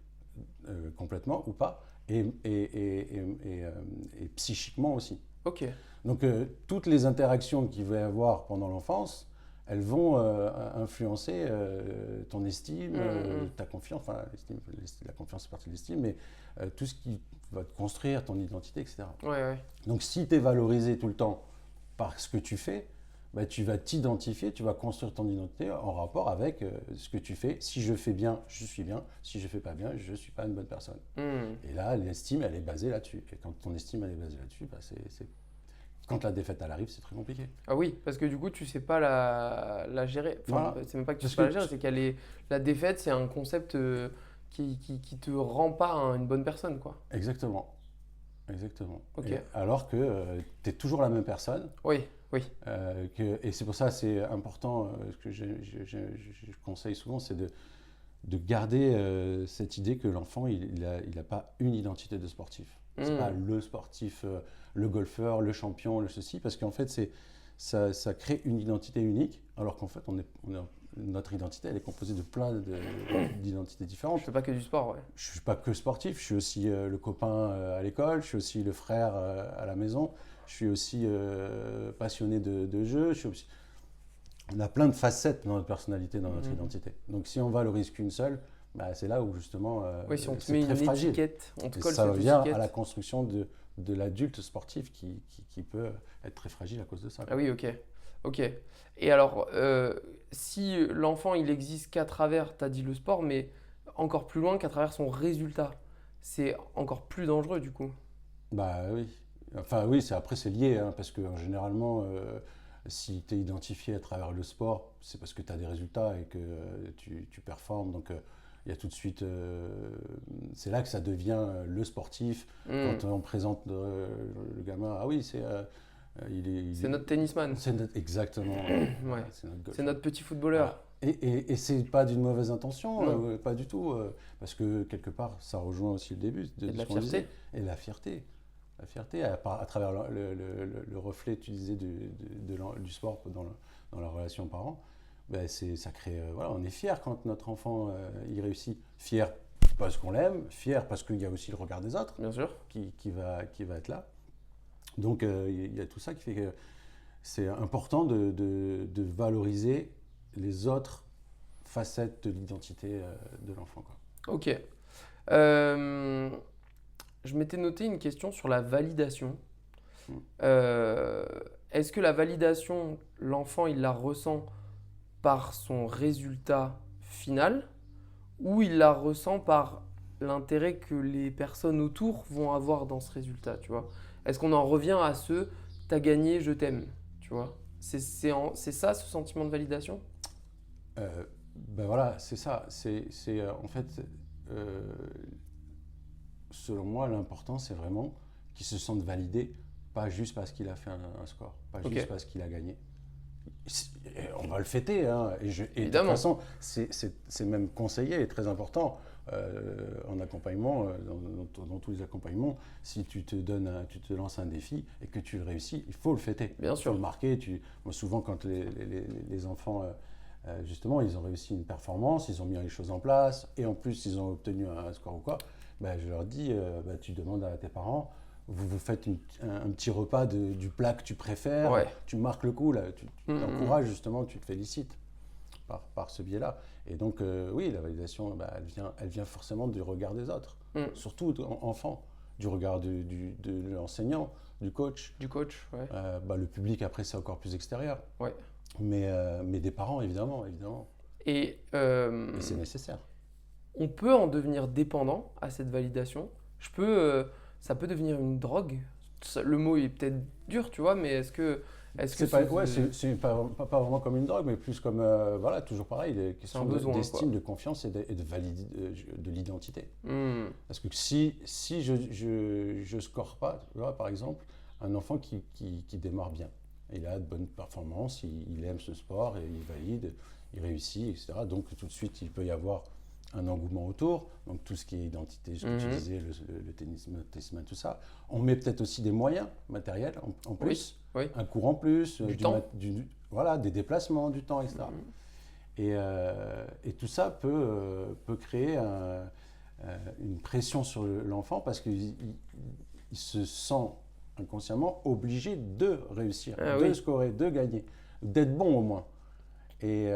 complètement ou pas, et psychiquement aussi. Donc toutes les interactions qu'il va y avoir pendant l'enfance, elles vont influencer ton estime, ta confiance, enfin la confiance c'est partie de l'estime, mais tout ce qui va te construire ton identité, etc. Donc si tu es valorisé tout le temps par ce que tu fais, bah, tu vas t'identifier, tu vas construire ton identité en rapport avec ce que tu fais. Si je fais bien, je suis bien. Si je fais pas bien, je ne suis pas une bonne personne. Et là, l'estime, elle est basée là-dessus. Et quand ton estime, elle est basée là-dessus, bah, quand la défaite elle arrive, c'est très compliqué. Ah oui, parce que du coup, tu sais pas la gérer. Enfin, voilà. C'est même pas que tu sais pas la gérer, c'est la défaite, c'est un concept qui te rend pas une bonne personne, quoi. Exactement. Alors que tu es toujours la même personne. Oui. Et c'est pour ça c'est important, ce que je conseille souvent, c'est de garder cette idée que l'enfant, il a pas une identité de sportif. C'est pas le sportif, le golfeur, le champion, le ceci, parce qu'en fait, ça crée une identité unique, alors qu'en fait, notre identité, elle est composée de plein d'identités différentes. Je fais pas que du sport, ouais. Je suis pas que sportif, je suis aussi le copain à l'école, je suis aussi le frère à la maison, je suis aussi passionné de jeux, on a plein de facettes dans notre personnalité, dans notre identité. Donc si on valorise qu'une seule, bah, c'est là où justement si on te met une étiquette, on te colle cette étiquette. Ça revient à la construction de l'adulte sportif qui peut être très fragile à cause de ça. Ah oui, ok. Et alors, si l'enfant, il existe qu'à travers, tu as dit le sport, mais encore plus loin qu'à travers son résultat, c'est encore plus dangereux du coup. Bah oui. Enfin oui, après c'est lié, hein, parce que généralement, si tu es identifié à travers le sport, c'est parce que tu as des résultats et que tu performes. Donc il y a tout de suite, c'est là que ça devient le sportif. Quand on présente le gamin, ah oui, c'est notre tennisman. Exactement. Ouais. C'est notre petit footballeur. Et c'est pas d'une mauvaise intention, pas du tout, parce que quelque part, ça rejoint aussi le début de la fierté. Disait. Et la fierté. La fierté, à travers le reflet, tu disais, du sport dans la relation parent, ben ça crée, voilà, on est fier quand notre enfant il réussit, fier parce qu'on l'aime, fier parce qu'il y a aussi le regard des autres, bien sûr, qui va être là. Donc il y a tout ça qui fait que c'est important de valoriser les autres facettes de l'identité de l'enfant, quoi. Ok. Je m'étais noté une question sur la validation. Est-ce que la validation, l'enfant, il la ressent par son résultat final ou il la ressent par l'intérêt que les personnes autour vont avoir dans ce résultat, tu vois? Est-ce qu'on en revient à ce « t'as gagné, je t'aime », tu vois? C'est ça, ce sentiment de validation? Ben voilà, c'est ça. C'est en fait, selon moi, l'important, c'est vraiment qu'il se sente validé, pas juste parce qu'il a fait un score, pas juste parce qu'il a gagné. on va le fêter. Hein. Et de toute façon, c'est même conseillé et très important en accompagnement, dans tous les accompagnements. Si tu te lances un défi et que tu le réussis, il faut le fêter. Bien sûr. Il faut le marquer. Moi, souvent, quand les enfants, justement, ils ont réussi une performance, ils ont mis les choses en place et en plus, ils ont obtenu un score ou quoi, je leur dis, tu demandes à tes parents, vous faites un petit repas du plat que tu préfères, tu marques le coup, là, tu t'encourages justement, tu te félicites par ce biais-là. Et donc, oui, la validation, elle vient forcément du regard des autres, surtout enfant, du regard de l'enseignant, du coach. Du coach, ouais. Le public, après, c'est encore plus extérieur. Ouais. Mais des parents, évidemment. Et c'est nécessaire. On peut en devenir dépendant à cette validation. Ça peut devenir une drogue. Le mot est peut-être dur, tu vois, mais est-ce que c'est pas vraiment comme une drogue, mais plus comme, toujours pareil, les questions d'estime, de confiance et de l'identité. Parce que si je score pas, tu vois, par exemple, un enfant qui démarre bien, il a de bonnes performances, il aime ce sport, et il valide, il réussit, etc. Donc tout de suite, il peut y avoir un engouement autour, donc tout ce qui est identité, ce que tu disais, le tennis, tout ça. On met peut-être aussi des moyens matériels en plus, un cours en plus, du temps. Des déplacements, du temps, etc. Et tout ça peut créer une pression sur l'enfant parce qu'il se sent inconsciemment obligé de réussir, de scorer, de gagner, d'être bon au moins. Et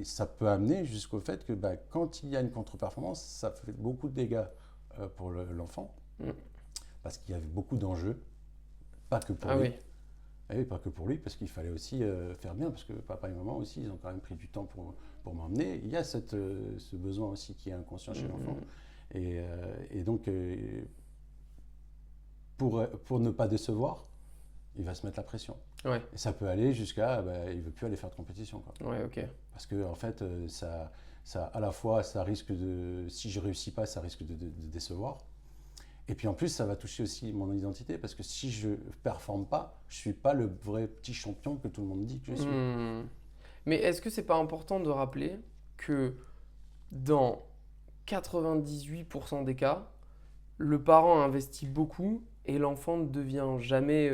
ça peut amener jusqu'au fait que quand il y a une contre-performance, ça fait beaucoup de dégâts pour l'enfant, parce qu'il y avait beaucoup d'enjeux, pas que pour lui. Oui, pas que pour lui, parce qu'il fallait aussi faire bien, parce que papa et maman aussi, ils ont quand même pris du temps pour m'emmener. Il y a ce besoin aussi qui est inconscient chez l'enfant. Et donc, pour ne pas décevoir, il va se mettre la pression. Et ça peut aller jusqu'à, il ne veut plus aller faire de compétition. Quoi. Parce que en fait, ça, à la fois, ça risque si je ne réussis pas, ça risque de décevoir. Et puis en plus, ça va toucher aussi mon identité, parce que si je ne performe pas, je ne suis pas le vrai petit champion que tout le monde dit que je suis. Mais est-ce que ce n'est pas important de rappeler que dans 98% des cas, le parent investit beaucoup et l'enfant ne devient jamais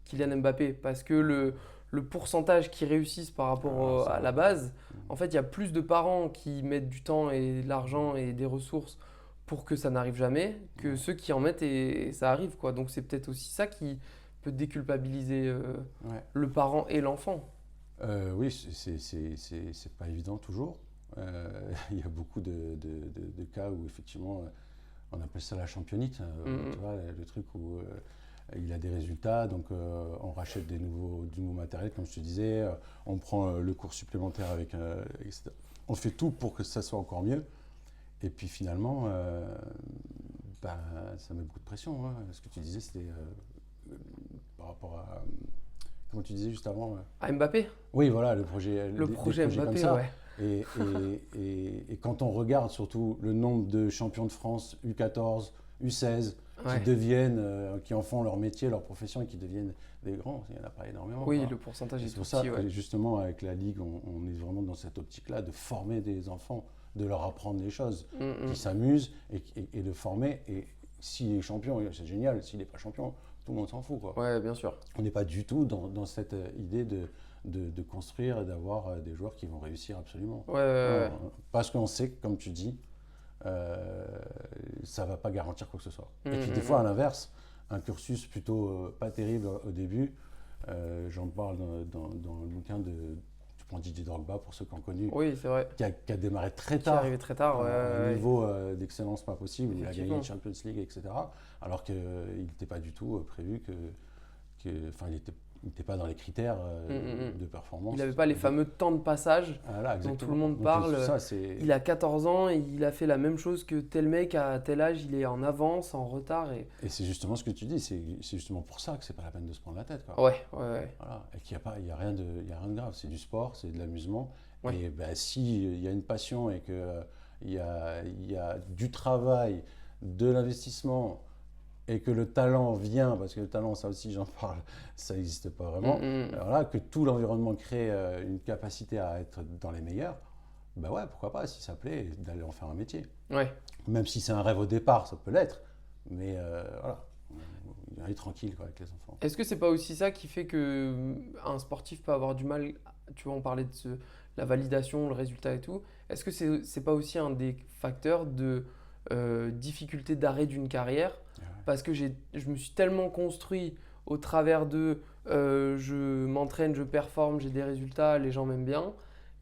Kylian Mbappé, parce que le pourcentage qui réussissent par rapport à la base, en fait, il y a plus de parents qui mettent du temps et de l'argent et des ressources pour que ça n'arrive jamais que ceux qui en mettent et ça arrive, quoi. Donc c'est peut-être aussi ça qui peut déculpabiliser le parent et l'enfant. Oui, c'est pas évident toujours. Il y a beaucoup de cas où effectivement on appelle ça la championnite, tu vois, le truc où il a des résultats, donc on rachète du nouveau matériel, comme je te disais, on prend le cours supplémentaire etc. On fait tout pour que ça soit encore mieux. Et puis finalement, ça met beaucoup de pression. Hein. Ce que tu disais, c'était par rapport à... Comment tu disais juste avant À Mbappé. Oui, voilà, le projet Mbappé, comme ça. Ouais. Et quand on regarde surtout le nombre de champions de France U14, U16, qui en font leur métier, leur profession et qui deviennent des grands, il n'y en a pas énormément. Oui, le pourcentage est tout pour ça, justement, avec la Ligue, on est vraiment dans cette optique-là de former des enfants, de leur apprendre les choses, qui s'amusent et de former. Et s'il est champion, c'est génial. S'il n'est pas champion, tout le monde s'en fout. Quoi. Ouais, bien sûr. On n'est pas du tout dans cette idée de construire et d'avoir des joueurs qui vont réussir absolument. Parce qu'on sait que, comme tu dis, ça ne va pas garantir quoi que ce soit. Et puis des fois, à l'inverse, un cursus plutôt pas terrible au début, j'en parle dans le bouquin tu prends Didier Drogba pour ceux qui ont connu, c'est vrai. Qui a démarré très tard, qui est arrivé très tard, un niveau d'excellence pas possible, il a gagné une Champions League, etc. Alors qu'il n'était pas du tout prévu il n'était pas dans les critères de performance. Il n'avait pas les fameux temps de passage dont tout le monde parle. Il a 14 ans et il a fait la même chose que tel mec à tel âge, il est en avance, en retard. Et c'est justement ce que tu dis, c'est justement pour ça que c'est pas la peine de se prendre la tête. Quoi. Voilà. Et qu'il n'y a rien de grave, c'est du sport, c'est de l'amusement. Et s'il y a une passion et qu'il y a, du travail, de l'investissement, et que le talent vient, parce que le talent, ça aussi j'en parle, ça n'existe pas vraiment, alors là, que tout l'environnement crée une capacité à être dans les meilleurs, bah ouais, pourquoi pas, si ça plaît, d'aller en faire un métier. Ouais. Même si c'est un rêve au départ, ça peut l'être, mais voilà, on est tranquille quoi, avec les enfants. Est-ce que c'est pas aussi ça qui fait que un sportif peut avoir du mal, tu vois, on parlait de la validation, le résultat et tout. Est-ce que c'est pas aussi un des facteurs de difficulté d'arrêt d'une carrière? Parce que je me suis tellement construit au travers de je m'entraîne, je performe, j'ai des résultats, les gens m'aiment bien,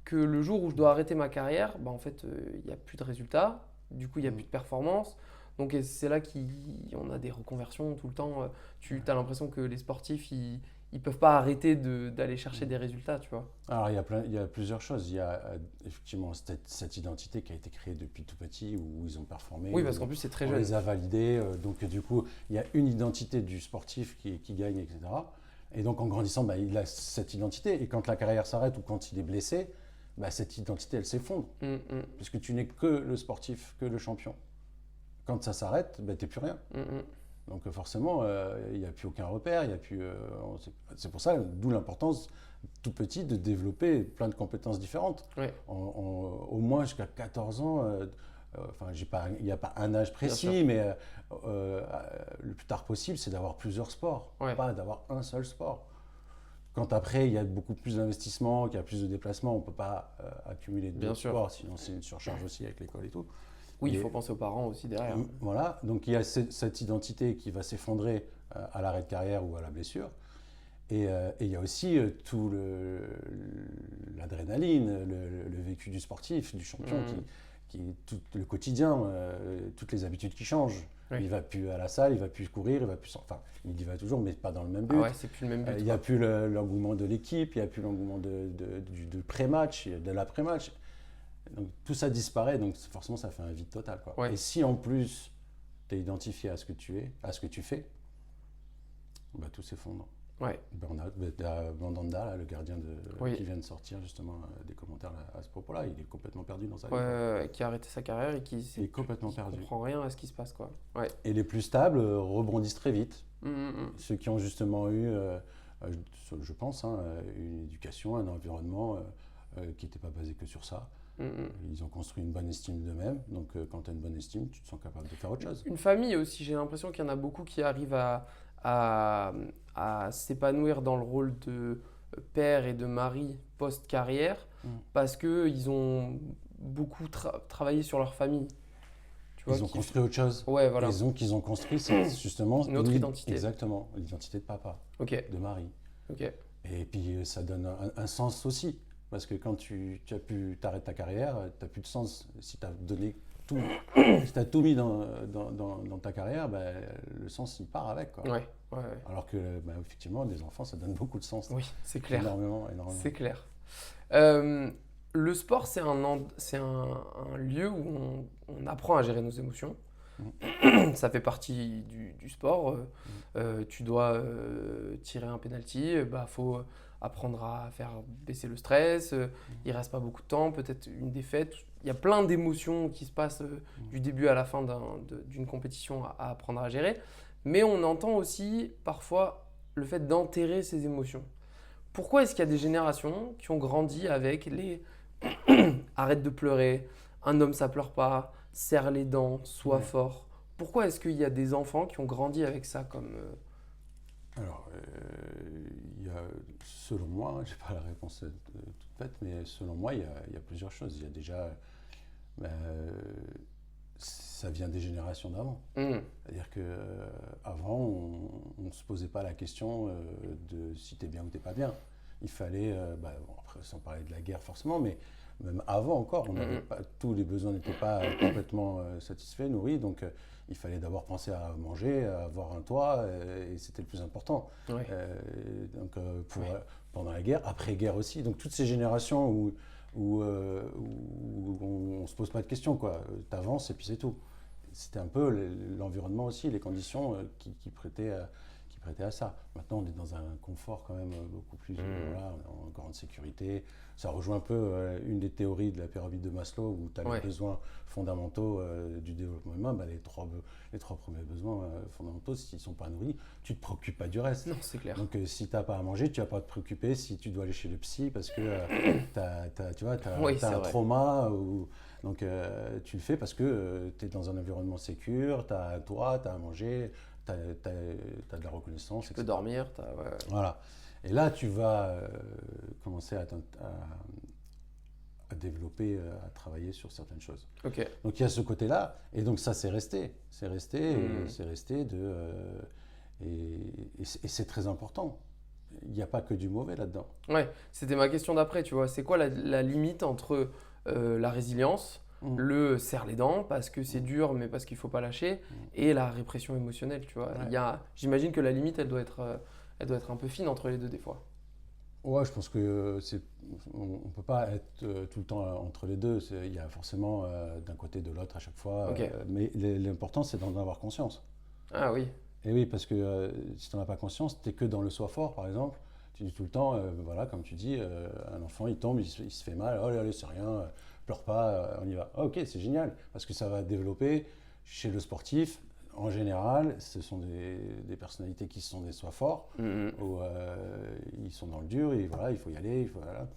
que le jour où je dois arrêter ma carrière, bah en fait, il n'y a plus de résultats, du coup, il n'y a plus de performance. Donc c'est là qu'on a des reconversions tout le temps. Tu as l'impression que les sportifs, ils ne peuvent pas arrêter d'aller chercher des résultats, tu vois. Alors il y a plusieurs choses. Il y a effectivement cette identité qui a été créée depuis tout petit, où ils ont performé. Oui, parce qu'en plus c'est très jeune. On les a validés. Donc du coup, il y a une identité du sportif qui gagne, etc. Et donc en grandissant, bah, il a cette identité. Et quand la carrière s'arrête ou quand il est blessé, bah, cette identité, elle s'effondre. Puisque tu n'es que le sportif, que le champion. Quand ça s'arrête, bah, tu n'es plus rien. Donc forcément, il n'y a plus aucun repère, il y a plus. C'est pour ça, d'où l'importance, tout petit, de développer plein de compétences différentes. Ouais. Au moins jusqu'à 14 ans, il n'y a pas un âge précis, mais le plus tard possible, c'est d'avoir plusieurs sports, pas d'avoir un seul sport. Quand après, il y a beaucoup plus d'investissement, qu'il y a plus de déplacements, on ne peut pas accumuler deux sports, sinon c'est une surcharge aussi avec l'école et tout. Oui, il faut penser aux parents aussi derrière. Voilà, donc il y a cette identité qui va s'effondrer à l'arrêt de carrière ou à la blessure. Et il y a aussi tout l'adrénaline, le vécu du sportif, du champion, tout le quotidien, toutes les habitudes qui changent. Oui. Il ne va plus à la salle, il ne va plus courir, il y va toujours, mais pas dans le même but. Ah ouais, c'est plus le même but. Il n'y a plus l'engouement de l'équipe, il n'y a plus l'engouement du pré-match, de l'après-match. Donc tout ça disparaît, donc forcément ça fait un vide total, quoi. Ouais. Et si en plus tu es identifié à ce que tu es, à ce que tu fais, bah, tout s'effondre. Ouais. Mandanda, là, le gardien qui vient de sortir justement des commentaires à ce propos-là, il est complètement perdu dans sa vie. Qui a arrêté sa carrière et qui est complètement perdu. Ne comprend rien à ce qui se passe, quoi. Ouais. Et les plus stables rebondissent très vite. Ceux qui ont justement eu, je pense, une éducation, un environnement qui n'était pas basé que sur ça. Ils ont construit une bonne estime d'eux-mêmes, donc quand tu as une bonne estime, tu te sens capable de faire autre chose. Une famille aussi, j'ai l'impression qu'il y en a beaucoup qui arrivent à s'épanouir dans le rôle de père et de mari post-carrière parce qu'ils ont beaucoup travaillé sur leur famille. Tu vois, ils ont construit autre chose. Ouais, voilà. Ils ont construit justement une autre identité. Exactement, l'identité de papa, de mari. Et puis ça donne un sens aussi. Parce que quand tu arrêtes ta carrière, tu n'as plus de sens. Si tu as donné tout, si tu as tout mis dans ta carrière, ben, le sens il part avec, quoi. Ouais. Alors que effectivement, des enfants, ça donne beaucoup de sens. Oui, c'est clair. Énormément. C'est clair. Le sport, c'est un lieu où on apprend à gérer nos émotions. Ça fait partie du sport. Tu dois tirer un penalty, faut apprendre à faire baisser le stress. Il ne reste pas beaucoup de temps, peut-être une défaite. Il y a plein d'émotions qui se passent du début à la fin d'une compétition à apprendre à gérer. Mais on entend aussi parfois le fait d'enterrer ces émotions. Pourquoi est-ce qu'il y a des générations qui ont grandi avec les arrête de pleurer, un homme ça pleure pas, serre les dents, sois fort. Pourquoi est-ce qu'il y a des enfants qui ont grandi avec ça comme Alors, il y a, selon moi, je n'ai pas la réponse toute faite, mais selon moi, il y a plusieurs choses. Il y a déjà, ça vient des générations d'avant. C'est-à-dire qu'avant, on ne se posait pas la question de si tu es bien ou tu n'es pas bien. Il fallait, après, sans parler de la guerre forcément, mais même avant encore, tous les besoins n'étaient pas complètement satisfaits, nourris, donc il fallait d'abord penser à manger, à avoir un toit, et c'était le plus important. Pendant la guerre, après-guerre aussi, donc toutes ces générations où on ne se pose pas de questions, quoi. T'avances et puis c'est tout. C'était un peu l'environnement aussi, les conditions qui prêtaient prêté à ça. Maintenant, on est dans un confort quand même beaucoup plus, voilà, en grande sécurité. Ça rejoint un peu une des théories de la pyramide de Maslow où tu as les besoins fondamentaux du développement humain. Les trois premiers besoins fondamentaux, s'ils ne sont pas nourris, tu ne te préoccupes pas du reste. Non, c'est clair. Donc, si tu n'as pas à manger, tu ne vas pas te préoccuper si tu dois aller chez le psy parce que tu as un trauma. Donc, tu le fais parce que tu es dans un environnement sécure, tu as un toit, tu as à manger, tu as de la reconnaissance. Tu peux dormir. Voilà. Et là, tu vas commencer à développer, à travailler sur certaines choses. Okay. Donc, il y a ce côté-là. Et donc, ça, c'est resté. C'est resté et c'est très important. Il n'y a pas que du mauvais là-dedans. Ouais, c'était ma question d'après, tu vois. C'est quoi la limite entre la résilience, le serre les dents parce que c'est dur mais parce qu'il ne faut pas lâcher, et la répression émotionnelle, tu vois. J'imagine que la limite, elle doit être un peu fine entre les deux des fois. Ouais, je pense que on ne peut pas être tout le temps entre les deux. Il y a forcément d'un côté de l'autre à chaque fois. Okay. Mais l'important, c'est d'en avoir conscience. Ah oui. Et oui, parce que si tu n'en as pas conscience, tu n'es que dans le soi fort, par exemple. Tu dis tout le temps, voilà, comme tu dis, un enfant, il tombe, il se fait mal, oh allez, c'est rien, pleure pas, on y va. Oh, ok, c'est génial, parce que ça va développer chez le sportif. En général, ce sont des personnalités qui sont des soi forts, où ils sont dans le dur, et voilà, il faut y aller, voilà.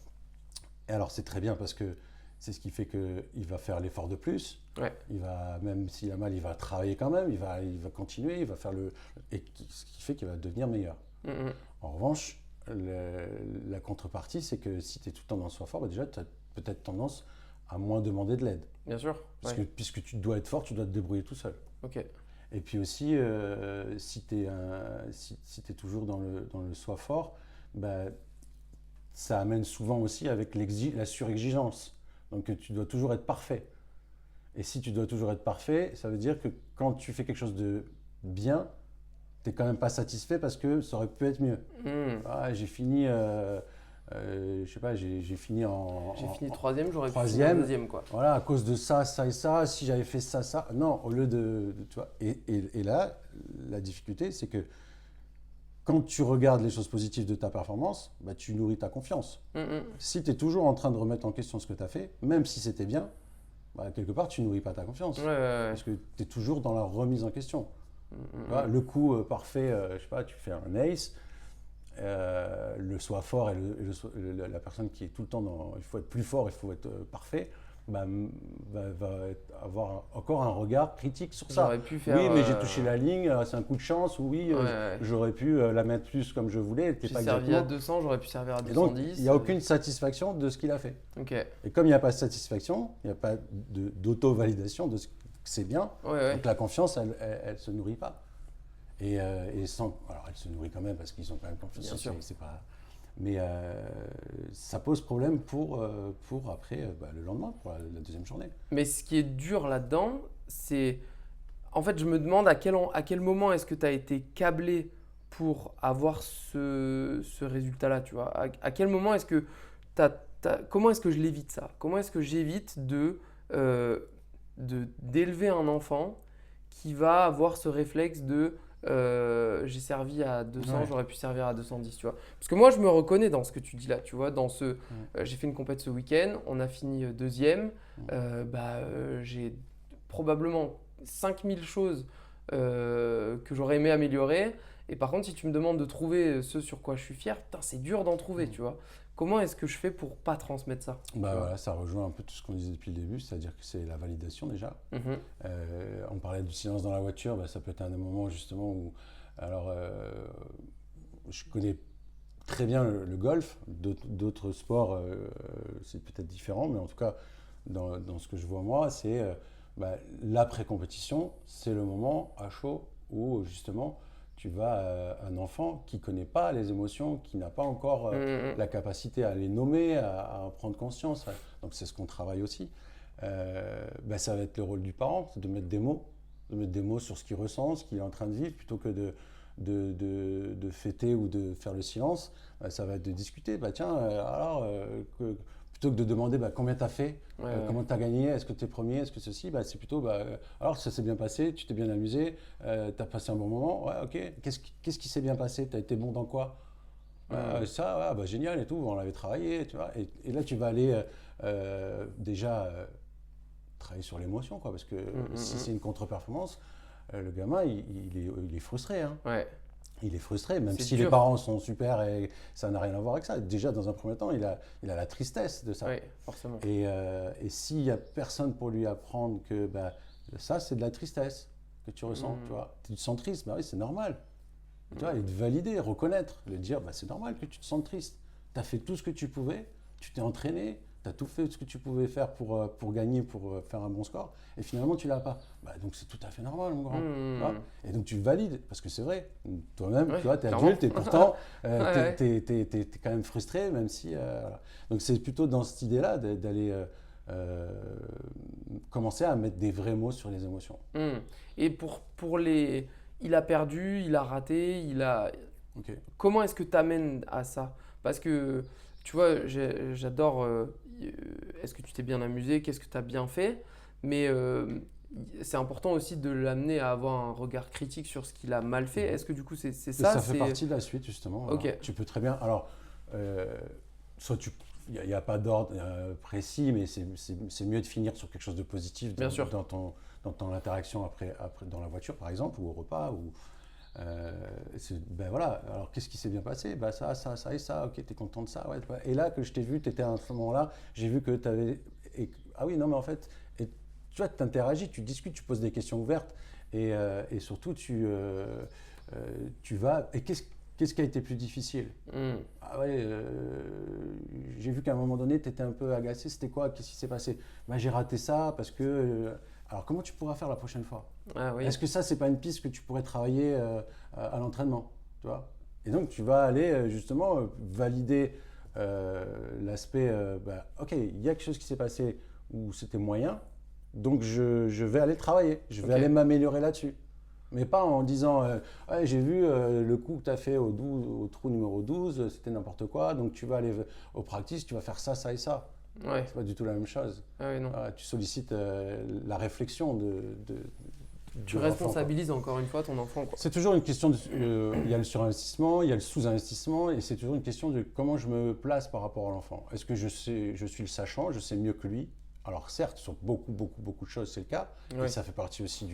Et alors, c'est très bien parce que c'est ce qui fait qu'il va faire l'effort de plus. Ouais. Il va, même s'il a mal, il va travailler quand même, il va continuer, il va faire ce qui fait qu'il va devenir meilleur. En revanche, la contrepartie, c'est que si tu es tout le temps dans le soi fort, déjà, tu as peut-être tendance à moins demander de l'aide. Bien sûr. Puisque tu dois être fort, tu dois te débrouiller tout seul. Ok. Et puis aussi, si tu es toujours dans le soi fort, ça amène souvent aussi avec la surexigence. Donc tu dois toujours être parfait. Et si tu dois toujours être parfait, ça veut dire que quand tu fais quelque chose de bien, tu n'es quand même pas satisfait parce que ça aurait pu être mieux. J'ai fini, je sais pas, j'ai fini en... J'ai fini troisième, j'aurais pu finir deuxième, quoi. Voilà, à cause de ça, ça et ça, si j'avais fait ça, ça... Non, au lieu tu vois, et là, la difficulté, c'est que quand tu regardes les choses positives de ta performance, tu nourris ta confiance. Si tu es toujours en train de remettre en question ce que tu as fait, même si c'était bien, quelque part, tu nourris pas ta confiance. Parce que tu es toujours dans la remise en question. Le coup parfait, je sais pas, tu fais un ace, le soi fort et la personne qui est tout le temps dans il faut être plus fort, il faut être parfait, va avoir encore un regard critique sur ça. Oui, mais j'ai touché la ligne, c'est un coup de chance, ou oui, j'aurais pu la mettre plus comme je voulais. J'ai servi à 200, j'aurais pu servir à 210. Donc, il n'y a aucune satisfaction de ce qu'il a fait. Okay. Et comme il n'y a pas de satisfaction, il n'y a pas d'auto-validation de ce que c'est bien, donc la confiance, elle ne se nourrit pas. Alors, elle se nourrit quand même parce qu'ils ont quand même confiance. Bien sûr. C'est pas... Mais ça pose problème pour après, le lendemain, pour la deuxième journée. Mais ce qui est dur là-dedans, c'est... En fait, je me demande à quel moment est-ce que tu as été câblé pour avoir ce résultat-là, tu vois. À quel moment est-ce que comment est-ce que je l'évite ça? Comment est-ce que j'évite d'élever un enfant qui va avoir ce réflexe de j'ai servi à 200, j'aurais pu servir à 210, tu vois. Parce que moi, je me reconnais dans ce que tu dis là, tu vois. J'ai fait une compète ce week-end, on a fini deuxième. J'ai probablement 5000 choses que j'aurais aimé améliorer. Et par contre, si tu me demandes de trouver ce sur quoi je suis fier, c'est dur d'en trouver, tu vois. Comment est-ce que je fais pour pas transmettre ça? Voilà, ça rejoint un peu tout ce qu'on disait depuis le début, c'est-à-dire que c'est la validation déjà. On parlait du silence dans la voiture, ça peut être un moment justement où... Alors, je connais très bien le golf, d'autres sports, c'est peut-être différent, mais en tout cas, dans ce que je vois moi, c'est l'après-compétition, c'est le moment à chaud où justement... Tu vas à un enfant qui ne connaît pas les émotions, qui n'a pas encore la capacité à les nommer, à en prendre conscience. Donc c'est ce qu'on travaille aussi. Ça va être le rôle du parent, de mettre des mots sur ce qu'il ressent, ce qu'il est en train de vivre, plutôt que de fêter ou de faire le silence. Ça va être de discuter. Plutôt plutôt que de demander combien tu as fait, comment tu as gagné, est-ce que tu es premier, est-ce que ceci, c'est plutôt alors ça s'est bien passé, tu t'es bien amusé, tu as passé un bon moment, ouais, ok, qu'est-ce qui s'est bien passé, tu as été bon dans quoi? Ça, génial et tout, on l'avait travaillé, tu vois. Et là, tu vas aller déjà travailler sur l'émotion, quoi, parce que si c'est une contre-performance, le gamin, il est frustré. Hein. Ouais. Il est frustré, même si dur. les parents sont super et ça n'a rien à voir avec ça. Déjà, dans un premier temps, il a la tristesse de ça. Oui, forcément. Et s'il n'y a personne pour lui apprendre que ça, c'est de la tristesse que tu ressens, tu vois. Tu te sens triste, oui, c'est normal. Tu vois, et de valider, reconnaître, de dire, c'est normal que tu te sentes triste. Tu as fait tout ce que tu pouvais, tu t'es entraîné, tu as tout fait ce que tu pouvais faire pour gagner, pour faire un bon score, et finalement tu l'as pas. Donc c'est tout à fait normal, mon grand. Tu vois, et donc tu valides, parce que c'est vrai, toi-même, tu vois, tu es adulte, et pourtant, tu es quand même frustré, même si... voilà. Donc c'est plutôt dans cette idée-là d'aller commencer à mettre des vrais mots sur les émotions. Et pour les... Il a perdu, il a raté, Okay. Comment est-ce que tu amènes à ça? Parce que, tu vois, j'adore est-ce que tu t'es bien amusé, qu'est-ce que tu as bien fait, mais c'est important aussi de l'amener à avoir un regard critique sur ce qu'il a mal fait. Est-ce que du coup c'est ça? Ça fait partie de la suite, justement. Okay. Alors, tu peux très bien... Alors, soit il n'y a pas d'ordre précis, mais c'est mieux de finir sur quelque chose de positif dans l'interaction après dans la voiture, par exemple, ou au repas. Voilà, alors qu'est-ce qui s'est bien passé? Ça et ça, ok, t'es content de ça, ouais. Et là, que je t'ai vu, t'étais à ce moment-là, j'ai vu que t'avais... Ah oui, non, mais en fait, tu vois, tu interagis, tu discutes, tu poses des questions ouvertes, et surtout, tu vas... Et qu'est-ce qui a été plus difficile? Ah ouais, j'ai vu qu'à un moment donné, tu étais un peu agacé. C'était quoi? Qu'est-ce qui s'est passé? J'ai raté ça parce que... alors, comment tu pourras faire la prochaine fois? Oui. Est-ce que ça, c'est pas une piste que tu pourrais travailler à l'entraînement, tu vois? Et donc, tu vas aller justement valider l'aspect... ok, il y a quelque chose qui s'est passé où c'était moyen, donc je vais aller travailler. Je vais aller m'améliorer là-dessus. Mais pas en disant ouais, j'ai vu le coup que tu as fait au trou numéro 12, c'était n'importe quoi, donc tu vas aller au practice, tu vas faire ça, ça et ça. Ouais. C'est pas du tout la même chose. Oui, non. Tu sollicites la réflexion tu responsabilises encore une fois ton enfant. C'est toujours une question il y a le surinvestissement, il y a le sous-investissement, et c'est toujours une question de comment je me place par rapport à l'enfant. Est-ce que je suis le sachant, je sais mieux que lui? Alors certes, sur beaucoup de choses, c'est le cas, et ça fait partie aussi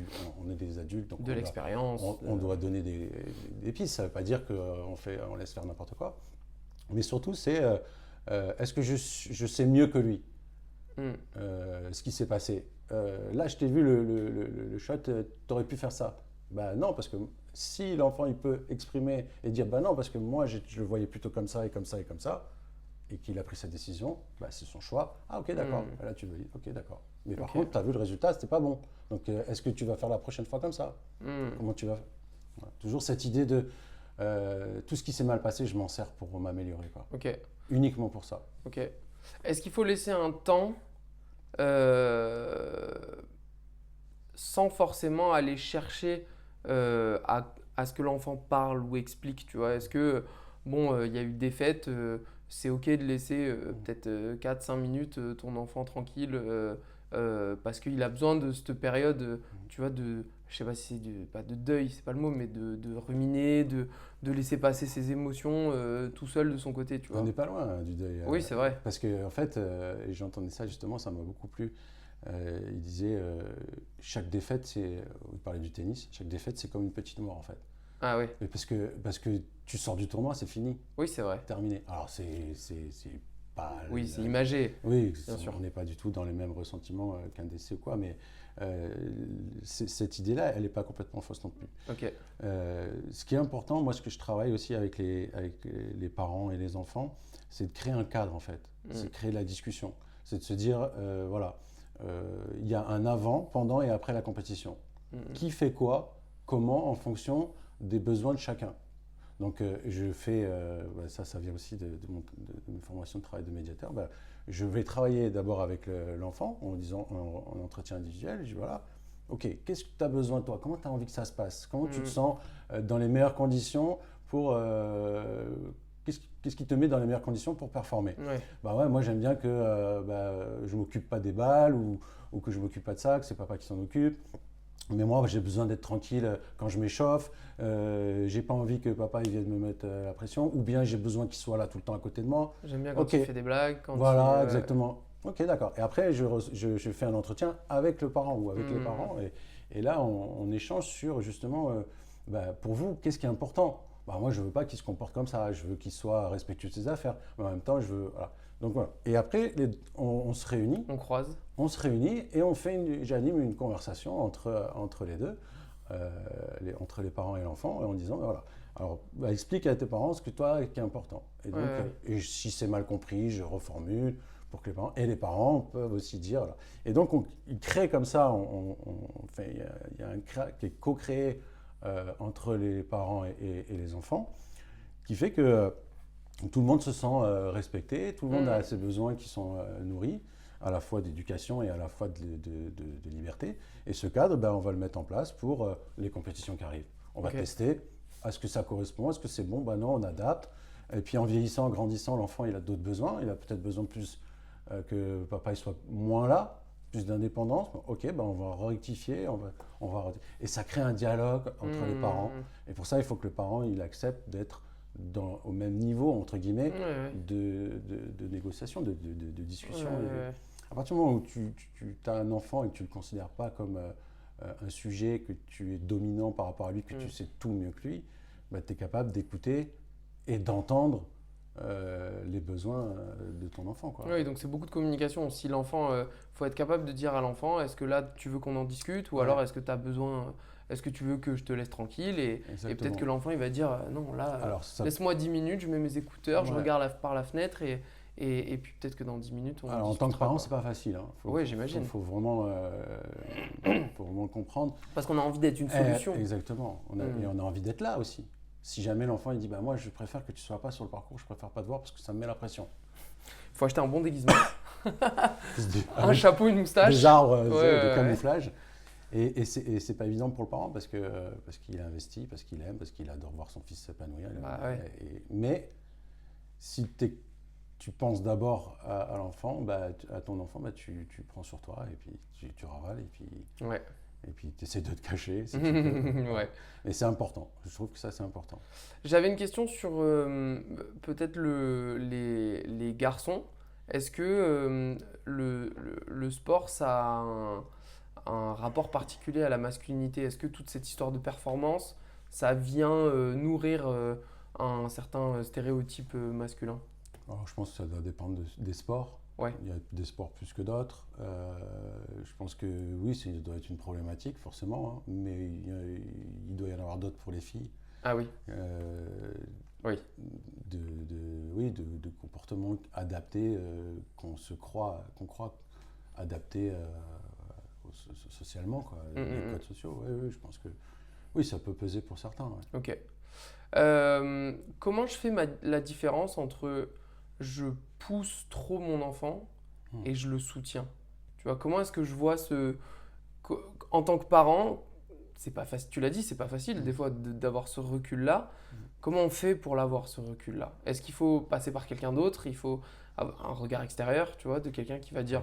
on est des adultes, donc de l'expérience. On doit donner des pistes, ça ne veut pas dire qu'on laisse faire n'importe quoi. Mais surtout, c'est est-ce que je sais mieux que lui ce qui s'est passé? Là, je t'ai vu le shot, tu aurais pu faire ça. Non, parce que si l'enfant il peut exprimer et dire non, parce que moi je le voyais plutôt comme ça et comme ça et comme ça, et qu'il a pris sa décision, c'est son choix. Ah ok, d'accord, là tu veux dire, ok, d'accord. Mais par contre, tu as vu le résultat, c'était pas bon. Donc est-ce que tu vas faire la prochaine fois comme ça? Comment tu vas faire? Voilà. Toujours cette idée de tout ce qui s'est mal passé, je m'en sers pour m'améliorer. Uniquement pour ça. Ok. Est-ce qu'il faut laisser un temps sans forcément aller chercher à ce que l'enfant parle ou explique, tu vois? Est-ce que, il y a eu des fêtes, c'est ok de laisser peut-être 4-5 minutes ton enfant tranquille parce qu'il a besoin de cette période, tu vois, je sais pas si c'est pas de deuil, c'est pas le mot, mais de ruminer, de laisser passer ses émotions tout seul de son côté, tu vois. On n'est pas loin du deuil. Oui, c'est vrai. Parce que en fait, et j'entendais ça justement, ça m'a beaucoup plu. Il disait chaque défaite, il parlait du tennis, chaque défaite c'est comme une petite mort en fait. Ah oui. Mais parce que tu sors du tournoi, c'est fini. Oui, c'est vrai. Terminé. Alors c'est pas... Oui, c'est imagé. Oui, bien sûr. On n'est pas du tout dans les mêmes ressentiments qu'un décès ou quoi, mais cette idée-là, elle n'est pas complètement fausse non plus. Ok. Ce qui est important, moi ce que je travaille aussi avec les parents et les enfants, c'est de créer un cadre en fait. C'est de créer la discussion. C'est de se dire, voilà, il y a un avant, pendant et après la compétition. Qui fait quoi, comment, en fonction des besoins de chacun. Donc je fais, ça vient aussi de mes formations de travail de médiateur, je vais travailler d'abord avec l'enfant en entretien individuel, je dis voilà, ok, qu'est-ce que tu as besoin toi, comment tu as envie que ça se passe, comment tu te sens dans les meilleures conditions pour... qu'est-ce qui te met dans les meilleures conditions pour performer? Ouais. Bah ouais, moi j'aime bien que je ne m'occupe pas des balles ou que je ne m'occupe pas de ça, que c'est papa qui s'en occupe. Mais moi, j'ai besoin d'être tranquille quand je m'échauffe. J'ai pas envie que papa il vienne me mettre la pression. Ou bien j'ai besoin qu'il soit là tout le temps à côté de moi. J'aime bien quand il fait des blagues. Voilà, exactement. Ok, d'accord. Et après, je fais un entretien avec le parent ou avec les parents. Et là, on échange sur justement, pour vous, qu'est-ce qui est important? Moi, je veux pas qu'il se comporte comme ça. Je veux qu'il soit respectueux de ses affaires. Mais en même temps, je veux. Voilà. Donc voilà. Et après, on se réunit. On croise. On se réunit et j'anime une conversation entre les deux, entre les parents et l'enfant, en disant, voilà, alors explique à tes parents ce que toi qui est important. Et donc, et si c'est mal compris, je reformule pour que les parents peuvent aussi dire. Voilà. Et donc, il crée comme ça, il y a un qui est co-créé entre les parents et les enfants, qui fait que tout le monde se sent respecté, tout le monde a ses besoins qui sont nourris, à la fois d'éducation et à la fois de liberté. Et ce cadre, on va le mettre en place pour les compétitions qui arrivent. On va tester, est-ce que ça correspond, est-ce que c'est bon? Non, on adapte. Et puis en vieillissant, en grandissant, l'enfant il a d'autres besoins. Il a peut-être besoin de plus que papa il soit moins là, plus d'indépendance. Ok, on va rectifier, et ça crée un dialogue entre les parents. Et pour ça, il faut que le parent il accepte d'être au même niveau, entre guillemets, de négociation, de discussion. À partir du moment où tu as un enfant et que tu ne le considères pas comme un sujet, que tu es dominant par rapport à lui, que tu sais tout mieux que lui, tu es capable d'écouter et d'entendre les besoins de ton enfant. Quoi. Oui, donc c'est beaucoup de communication. Si l'enfant, faut être capable de dire à l'enfant, est-ce que là tu veux qu'on en discute ou alors est-ce que tu as besoin, est-ce que tu veux que je te laisse tranquille et peut-être que l'enfant il va dire non là, laisse-moi 10 minutes, je mets mes écouteurs, je regarde par la fenêtre et puis peut-être que dans 10 minutes on alors en tant que parent, c'est pas facile. Hein. Oui, j'imagine. Il faut vraiment le comprendre. Parce qu'on a envie d'être une solution. Exactement. Et on a envie d'être là aussi. Si jamais l'enfant il dit moi je préfère que tu sois pas sur le parcours, je préfère pas te voir parce que ça me met la pression. Il faut acheter un bon déguisement. Un chapeau, une moustache. Des arbres de camouflage. Et c'est pas évident pour le parent parce qu'il a investi, parce qu'il aime, parce qu'il adore voir son fils s'épanouir. Mais si tu penses d'abord à l'enfant, à ton enfant, tu prends sur toi et puis tu ravales et puis tu essaies de te cacher. Si tu peux. Mais c'est important. Je trouve que ça, c'est important. J'avais une question sur peut-être les garçons. Est-ce que le sport, ça a un rapport particulier à la masculinité? Est-ce que toute cette histoire de performance, ça vient nourrir un certain stéréotype masculin? Alors, je pense que ça doit dépendre des sports. Ouais. Il y a des sports plus que d'autres. Je pense que oui, ça doit être une problématique forcément, hein, mais il doit y en avoir d'autres pour les filles. Ah oui. Oui. De comportements adaptés qu'on croit adaptés socialement, quoi, les codes sociaux. Oui, je pense que oui, ça peut peser pour certains. Ouais. Ok. Comment je fais la différence entre je pousse trop mon enfant et je le soutiens? Tu vois, comment est-ce que je vois en tant que parent, c'est pas facile, tu l'as dit, c'est pas facile des fois d'avoir ce recul-là. Comment on fait pour l'avoir ce recul-là? Est-ce qu'il faut passer par quelqu'un d'autre? Il faut avoir un regard extérieur, tu vois, de quelqu'un qui va dire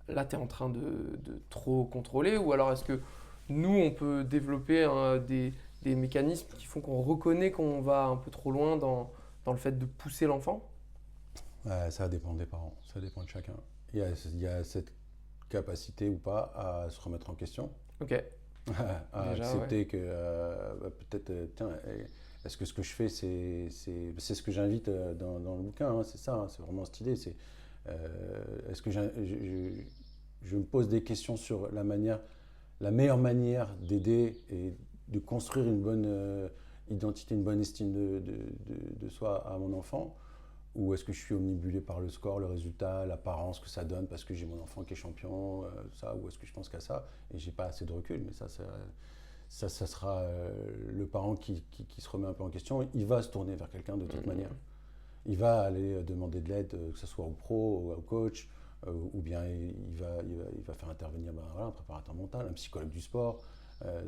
là, tu es en train de trop contrôler, ou alors est-ce que nous, on peut développer des mécanismes qui font qu'on reconnaît qu'on va un peu trop loin dans le fait de pousser l'enfant? Ça dépend des parents, ça dépend de chacun. Il y a cette capacité ou pas à se remettre en question. Ok. À déjà, accepter que peut-être, est-ce que ce que je fais, c'est ce que j'invite dans le bouquin, hein, c'est ça, hein, c'est vraiment cette idée. Est-ce que je me pose des questions sur la meilleure manière d'aider et de construire une bonne identité, une bonne estime de soi à mon enfant? Ou est-ce que je suis omnibulé par le score, le résultat, l'apparence que ça donne parce que j'ai mon enfant qui est champion, ou est-ce que je pense qu'à ça et j'ai pas assez de recul? Mais ça sera le parent qui se remet un peu en question. Il va se tourner vers quelqu'un de toute manière. Il va aller demander de l'aide, que ce soit au pro, ou au coach, ou bien il va faire intervenir un préparateur mental, un psychologue du sport.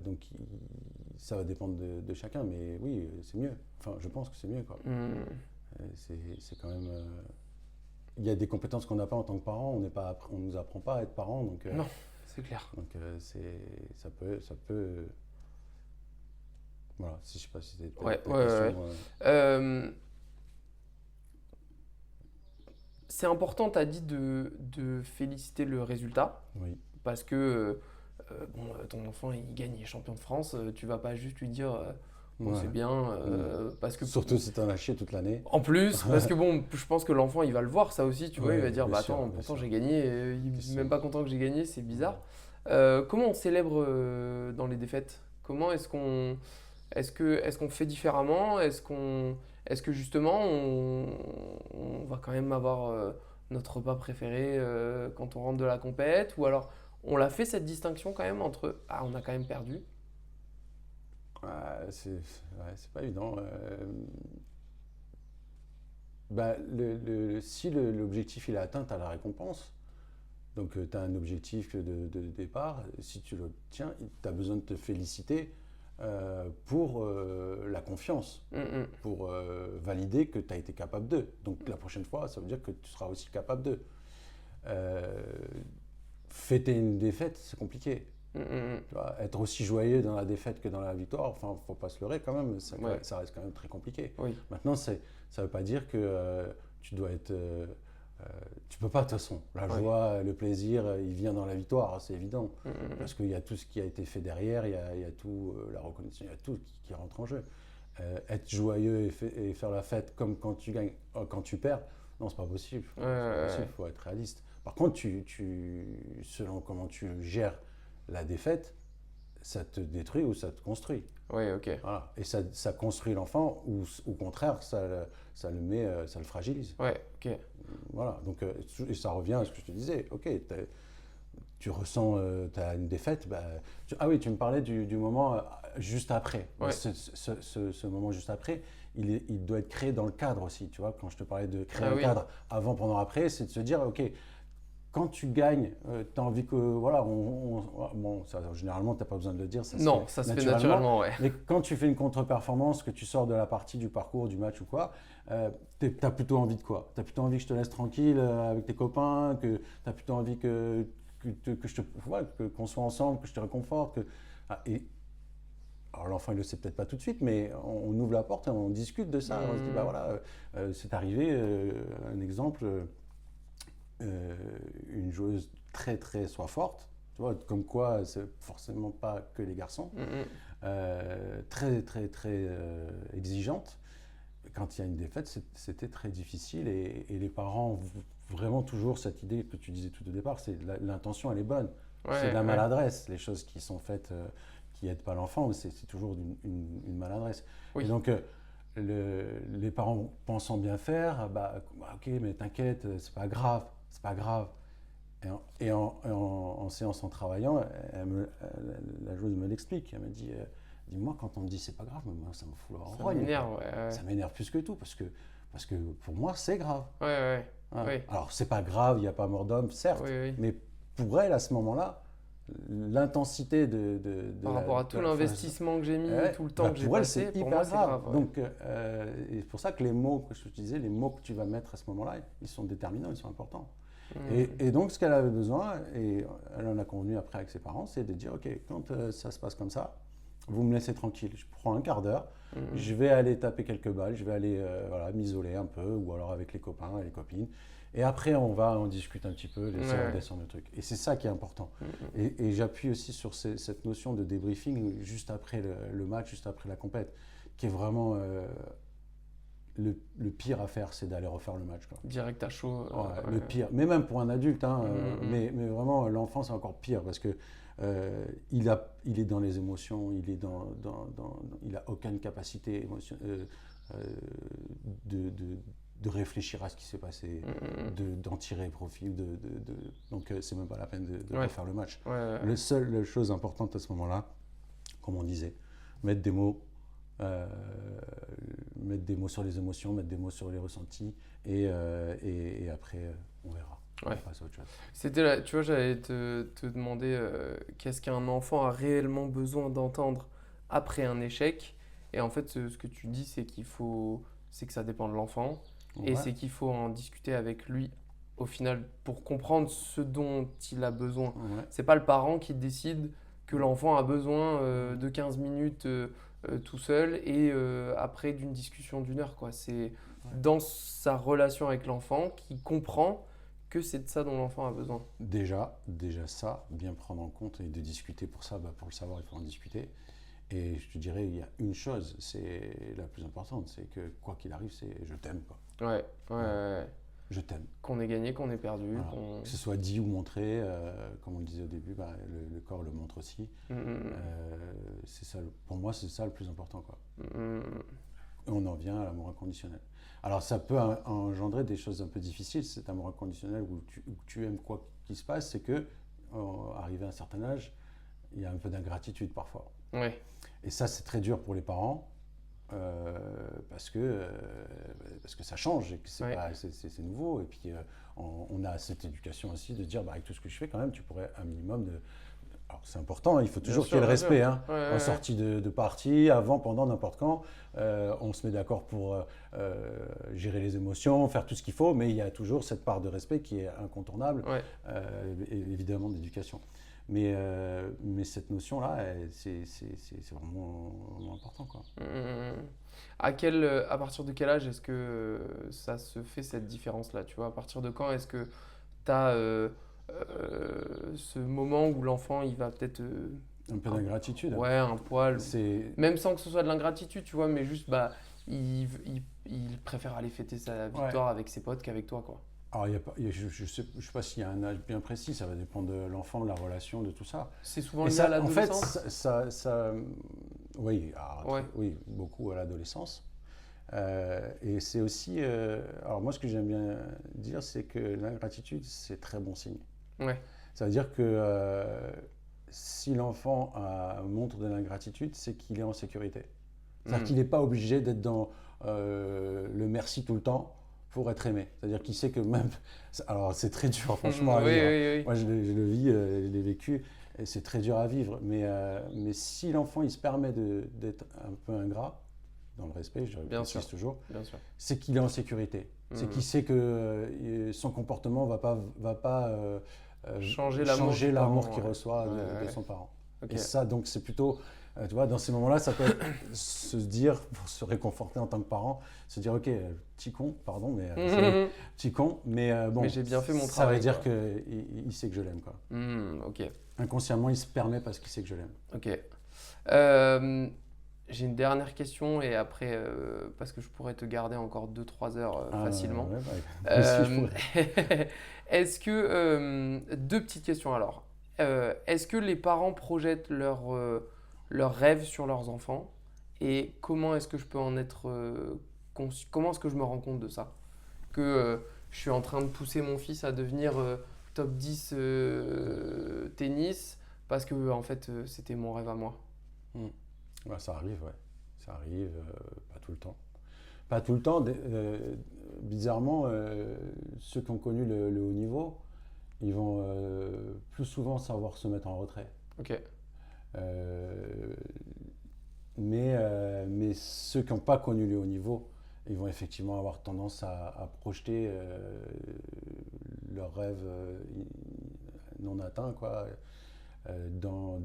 Donc ça va dépendre de chacun, mais oui, c'est mieux. Enfin, je pense que c'est mieux, quoi. C'est quand même... il y a des compétences qu'on n'a pas en tant que parent, on ne nous apprend pas à être parent. Donc, non, c'est clair. Donc ça peut... Voilà, je ne sais pas si c'était ta question. C'est important, tu as dit de féliciter le résultat. Oui. Parce que ton enfant, il gagne, il est champion de France. Tu vas pas juste lui dire c'est bien. Parce que, surtout si tu en as chié toute l'année. En plus, parce que je pense que l'enfant, il va le voir ça aussi. Tu vois, il va dire attends, pourtant j'ai gagné. Il n'est même pas content que j'ai gagné, c'est bizarre. Comment on célèbre dans les défaites? Comment est-ce qu'on fait différemment? Est-ce que justement on va quand même avoir notre repas préféré quand on rentre de la compète? Ou alors on l'a fait cette distinction quand même entre on a quand même perdu? C'est pas évident. Si l'objectif il est atteint, tu as la récompense. Donc tu as un objectif de départ. Si tu l'obtiens, tu as besoin de te féliciter pour la confiance, pour valider que tu as été capable d'eux. Donc la prochaine fois, ça veut dire que tu seras aussi capable d'eux. Fêter une défaite, c'est compliqué. Tu vois, être aussi joyeux dans la défaite que dans la victoire, enfin, faut pas se leurrer quand même, ça reste quand même très compliqué. Oui. Maintenant, ça veut pas dire que tu dois être... tu peux pas de toute façon. La joie, le plaisir, il vient dans la victoire, c'est évident. Parce qu'il y a tout ce qui a été fait derrière, il y a tout, la reconnaissance, il y a tout qui rentre en jeu. Être joyeux et faire la fête comme quand tu gagnes, quand tu perds, non, c'est pas possible. Il faut être réaliste. Par contre, selon comment tu gères la défaite, ça te détruit ou ça te construit. Oui, ok. Voilà. Et ça construit l'enfant ou au contraire, ça le fragilise. Ouais, ok. Voilà. Donc, et ça revient à ce que je te disais. Ok, tu ressens, tu as une défaite. Tu me parlais du moment juste après. Ouais. Ce moment juste après, il doit être créé dans le cadre aussi. Tu vois, quand je te parlais de créer un cadre avant, pendant, après, c'est de se dire, ok, quand tu gagnes, tu as envie que. Voilà, généralement, tu n'as pas besoin de le dire. Ça se fait naturellement, ouais. Mais quand tu fais une contre-performance, que tu sors de la partie, du parcours, du match ou quoi, tu as plutôt envie de quoi? Tu as plutôt envie que je te laisse tranquille avec tes copains, que tu as plutôt envie qu'on soit ensemble, que je te réconforte. Alors l'enfant, il ne le sait peut-être pas tout de suite, mais on ouvre la porte et on discute de ça. On se dit, voilà, c'est arrivé, un exemple. Une joueuse très très soit forte, tu vois, comme quoi c'est forcément pas que les garçons, très très très exigeante. Quand il y a une défaite, c'était très difficile et les parents ont vraiment toujours cette idée que tu disais tout au départ, c'est l'intention elle est bonne, c'est de la maladresse, les choses qui sont faites qui n'aident pas l'enfant, c'est toujours une maladresse. Oui. Et donc les parents pensant bien faire, ok mais t'inquiète, c'est pas grave. C'est pas grave. Et en séance, en travaillant, la joueuse me l'explique. Elle me dit, dis-moi, quand on me dit c'est pas grave, moi, ça me fout le rogne. Ça m'énerve, Ça m'énerve plus que tout, parce que pour moi, c'est grave. Oui. Alors, c'est pas grave, il n'y a pas mort d'homme, certes, mais pour elle, à ce moment-là, l'intensité par rapport à tout l'investissement que j'ai mis, tout le temps que j'ai passé, pour moi, c'est grave. Donc, c'est pour ça que les mots que je te disais, les mots que tu vas mettre à ce moment-là, ils sont déterminants, ils sont importants. Et donc, ce qu'elle avait besoin, et elle en a convenu après avec ses parents, c'est de dire, ok, quand ça se passe comme ça, vous me laissez tranquille, je prends un quart d'heure, je vais aller taper quelques balles, je vais aller m'isoler un peu, ou alors avec les copains et les copines. Et après, on discute un petit peu, on descend le truc. Et c'est ça qui est important. Et j'appuie aussi sur cette notion de débriefing juste après le match, juste après la compète, qui est vraiment le pire à faire, c'est d'aller refaire le match. Quoi. Direct à chaud. Le pire, mais même pour un adulte, mais vraiment l'enfant c'est encore pire parce que il est dans les émotions, il a aucune capacité de réfléchir à ce qui s'est passé, d'en tirer profit, donc c'est même pas la peine de refaire le match. La seule chose importante à ce moment-là, comme on disait, mettre des mots sur les émotions, mettre des mots sur les ressentis, et après on verra. On passe à autre chose. C'était tu vois, j'allais te demander qu'est-ce qu'un enfant a réellement besoin d'entendre après un échec. Et en fait, ce que tu dis, c'est qu'il faut c'est que ça dépend de l'enfant. Ouais. Et c'est qu'il faut en discuter avec lui au final pour comprendre ce dont il a besoin. Ouais. C'est pas le parent qui décide que l'enfant a besoin de 15 minutes tout seul et après d'une discussion d'une heure, quoi. C'est dans sa relation avec l'enfant qu'il comprend que c'est de ça dont l'enfant a besoin. Déjà ça, bien prendre en compte et de discuter pour ça, pour le savoir, il faut en discuter. Et je te dirais, il y a une chose, c'est la plus importante, c'est que quoi qu'il arrive, c'est je t'aime, quoi. Ouais. Je t'aime. Qu'on ait gagné, qu'on ait perdu. Voilà. Que ce soit dit ou montré, comme on le disait au début, le corps le montre aussi. C'est ça, pour moi, c'est ça le plus important, quoi. Et on en vient à l'amour inconditionnel. Alors ça peut engendrer des choses un peu difficiles, cet amour inconditionnel où tu aimes quoi qu'il se passe, c'est que, arrivé à un certain âge, il y a un peu d'ingratitude parfois. Ouais. Et ça, c'est très dur pour les parents parce que ça change et que c'est nouveau. Et puis, on a cette éducation aussi de dire, avec tout ce que je fais, quand même, tu pourrais un minimum de... Alors, c'est important, il faut toujours qu'il y ait le respect. Hein. En sortie de partie, avant, pendant, n'importe quand, on se met d'accord pour gérer les émotions, faire tout ce qu'il faut, mais il y a toujours cette part de respect qui est incontournable, et évidemment d'éducation. Mais cette notion-là, c'est vraiment important, quoi. À partir de quel âge est-ce que ça se fait cette différence-là, tu vois? À partir de quand est-ce que tu as ce moment où l'enfant il va peut-être un peu d'ingratitude. Ouais, un poil. Même sans que ce soit de l'ingratitude, tu vois, mais juste il préfère aller fêter sa victoire avec ses potes qu'avec toi, quoi. Alors, je sais pas s'il y a un âge bien précis, ça va dépendre de l'enfant, de la relation, de tout ça. C'est souvent lié à l'adolescence. En fait, oui, beaucoup à l'adolescence. Et c'est aussi, alors moi ce que j'aime bien dire, c'est que l'ingratitude, c'est très bon signe. Ouais. Ça veut dire que si l'enfant montre de l'ingratitude, c'est qu'il est en sécurité. C'est-à-dire qu'il n'est pas obligé d'être dans le merci tout le temps pour être aimé. C'est-à-dire qu'il sait que même... Alors c'est très dur franchement à vivre. Oui. Moi je le vis, je l'ai vécu, et c'est très dur à vivre. Mais si l'enfant il se permet d'être un peu ingrat, dans le respect, je précise toujours, c'est qu'il est en sécurité. C'est qu'il sait que son comportement ne va pas changer l'amour qu'il reçoit de son parent. Okay. Et ça, donc, c'est plutôt, tu vois, dans ces moments-là, ça peut se dire, pour se réconforter en tant que parent, se dire, ok, petit con, pardon, mais petit con, mais bon, mais j'ai bien fait mon ça travail, veut dire qu'il sait que je l'aime, quoi. Ok. Inconsciemment, il se permet parce qu'il sait que je l'aime. Ok. J'ai une dernière question et après, parce que je pourrais te garder encore 2-3 heures facilement. Est-ce que, deux petites questions alors. Est-ce que les parents projettent leurs rêves sur leurs enfants et comment est-ce que je peux en être comment est-ce que je me rends compte de ça? Que je suis en train de pousser mon fils à devenir top 10 tennis parce que en fait, c'était mon rêve à moi. Ouais, ça arrive, ouais. Ça arrive, pas tout le temps. Pas tout le temps. Bizarrement, ceux qui ont connu le haut niveau, ils vont plus souvent savoir se mettre en retrait. Ok. Mais ceux qui n'ont pas connu le haut niveau, ils vont effectivement avoir tendance à projeter leurs rêves non atteints, quoi. Dans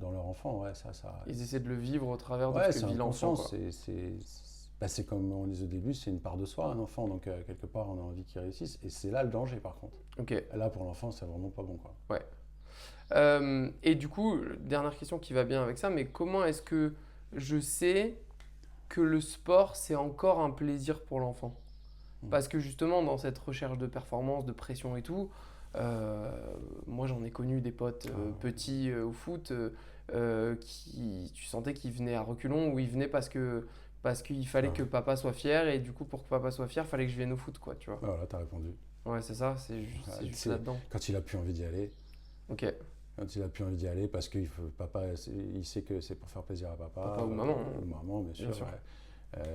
leur enfant, ouais, ça. Ils essaient de le vivre au travers de ce que vit l'enfant. C'est comme on disait au début, c'est une part de soi, un enfant, donc quelque part on a envie qu'il réussisse, et c'est là le danger par contre. Ok. Là pour l'enfant, c'est vraiment pas bon, quoi. Ouais. Et du coup, dernière question qui va bien avec ça, mais comment est-ce que je sais que le sport c'est encore un plaisir pour l'enfant? Parce que justement, dans cette recherche de performance, de pression et tout, moi j'en ai connu des potes petits au foot qui tu sentais qu'ils venaient à reculons ou ils venaient parce qu'il fallait que papa soit fier et du coup pour que papa soit fier, il fallait que je vienne au foot, quoi, tu vois. Voilà, t'as répondu. Ouais, c'est ça, c'est juste là-dedans. Quand il a plus envie d'y aller. Ok. Quand il a plus envie d'y aller parce que papa, il sait que c'est pour faire plaisir à papa ou maman. Ou maman, bien sûr. Ouais.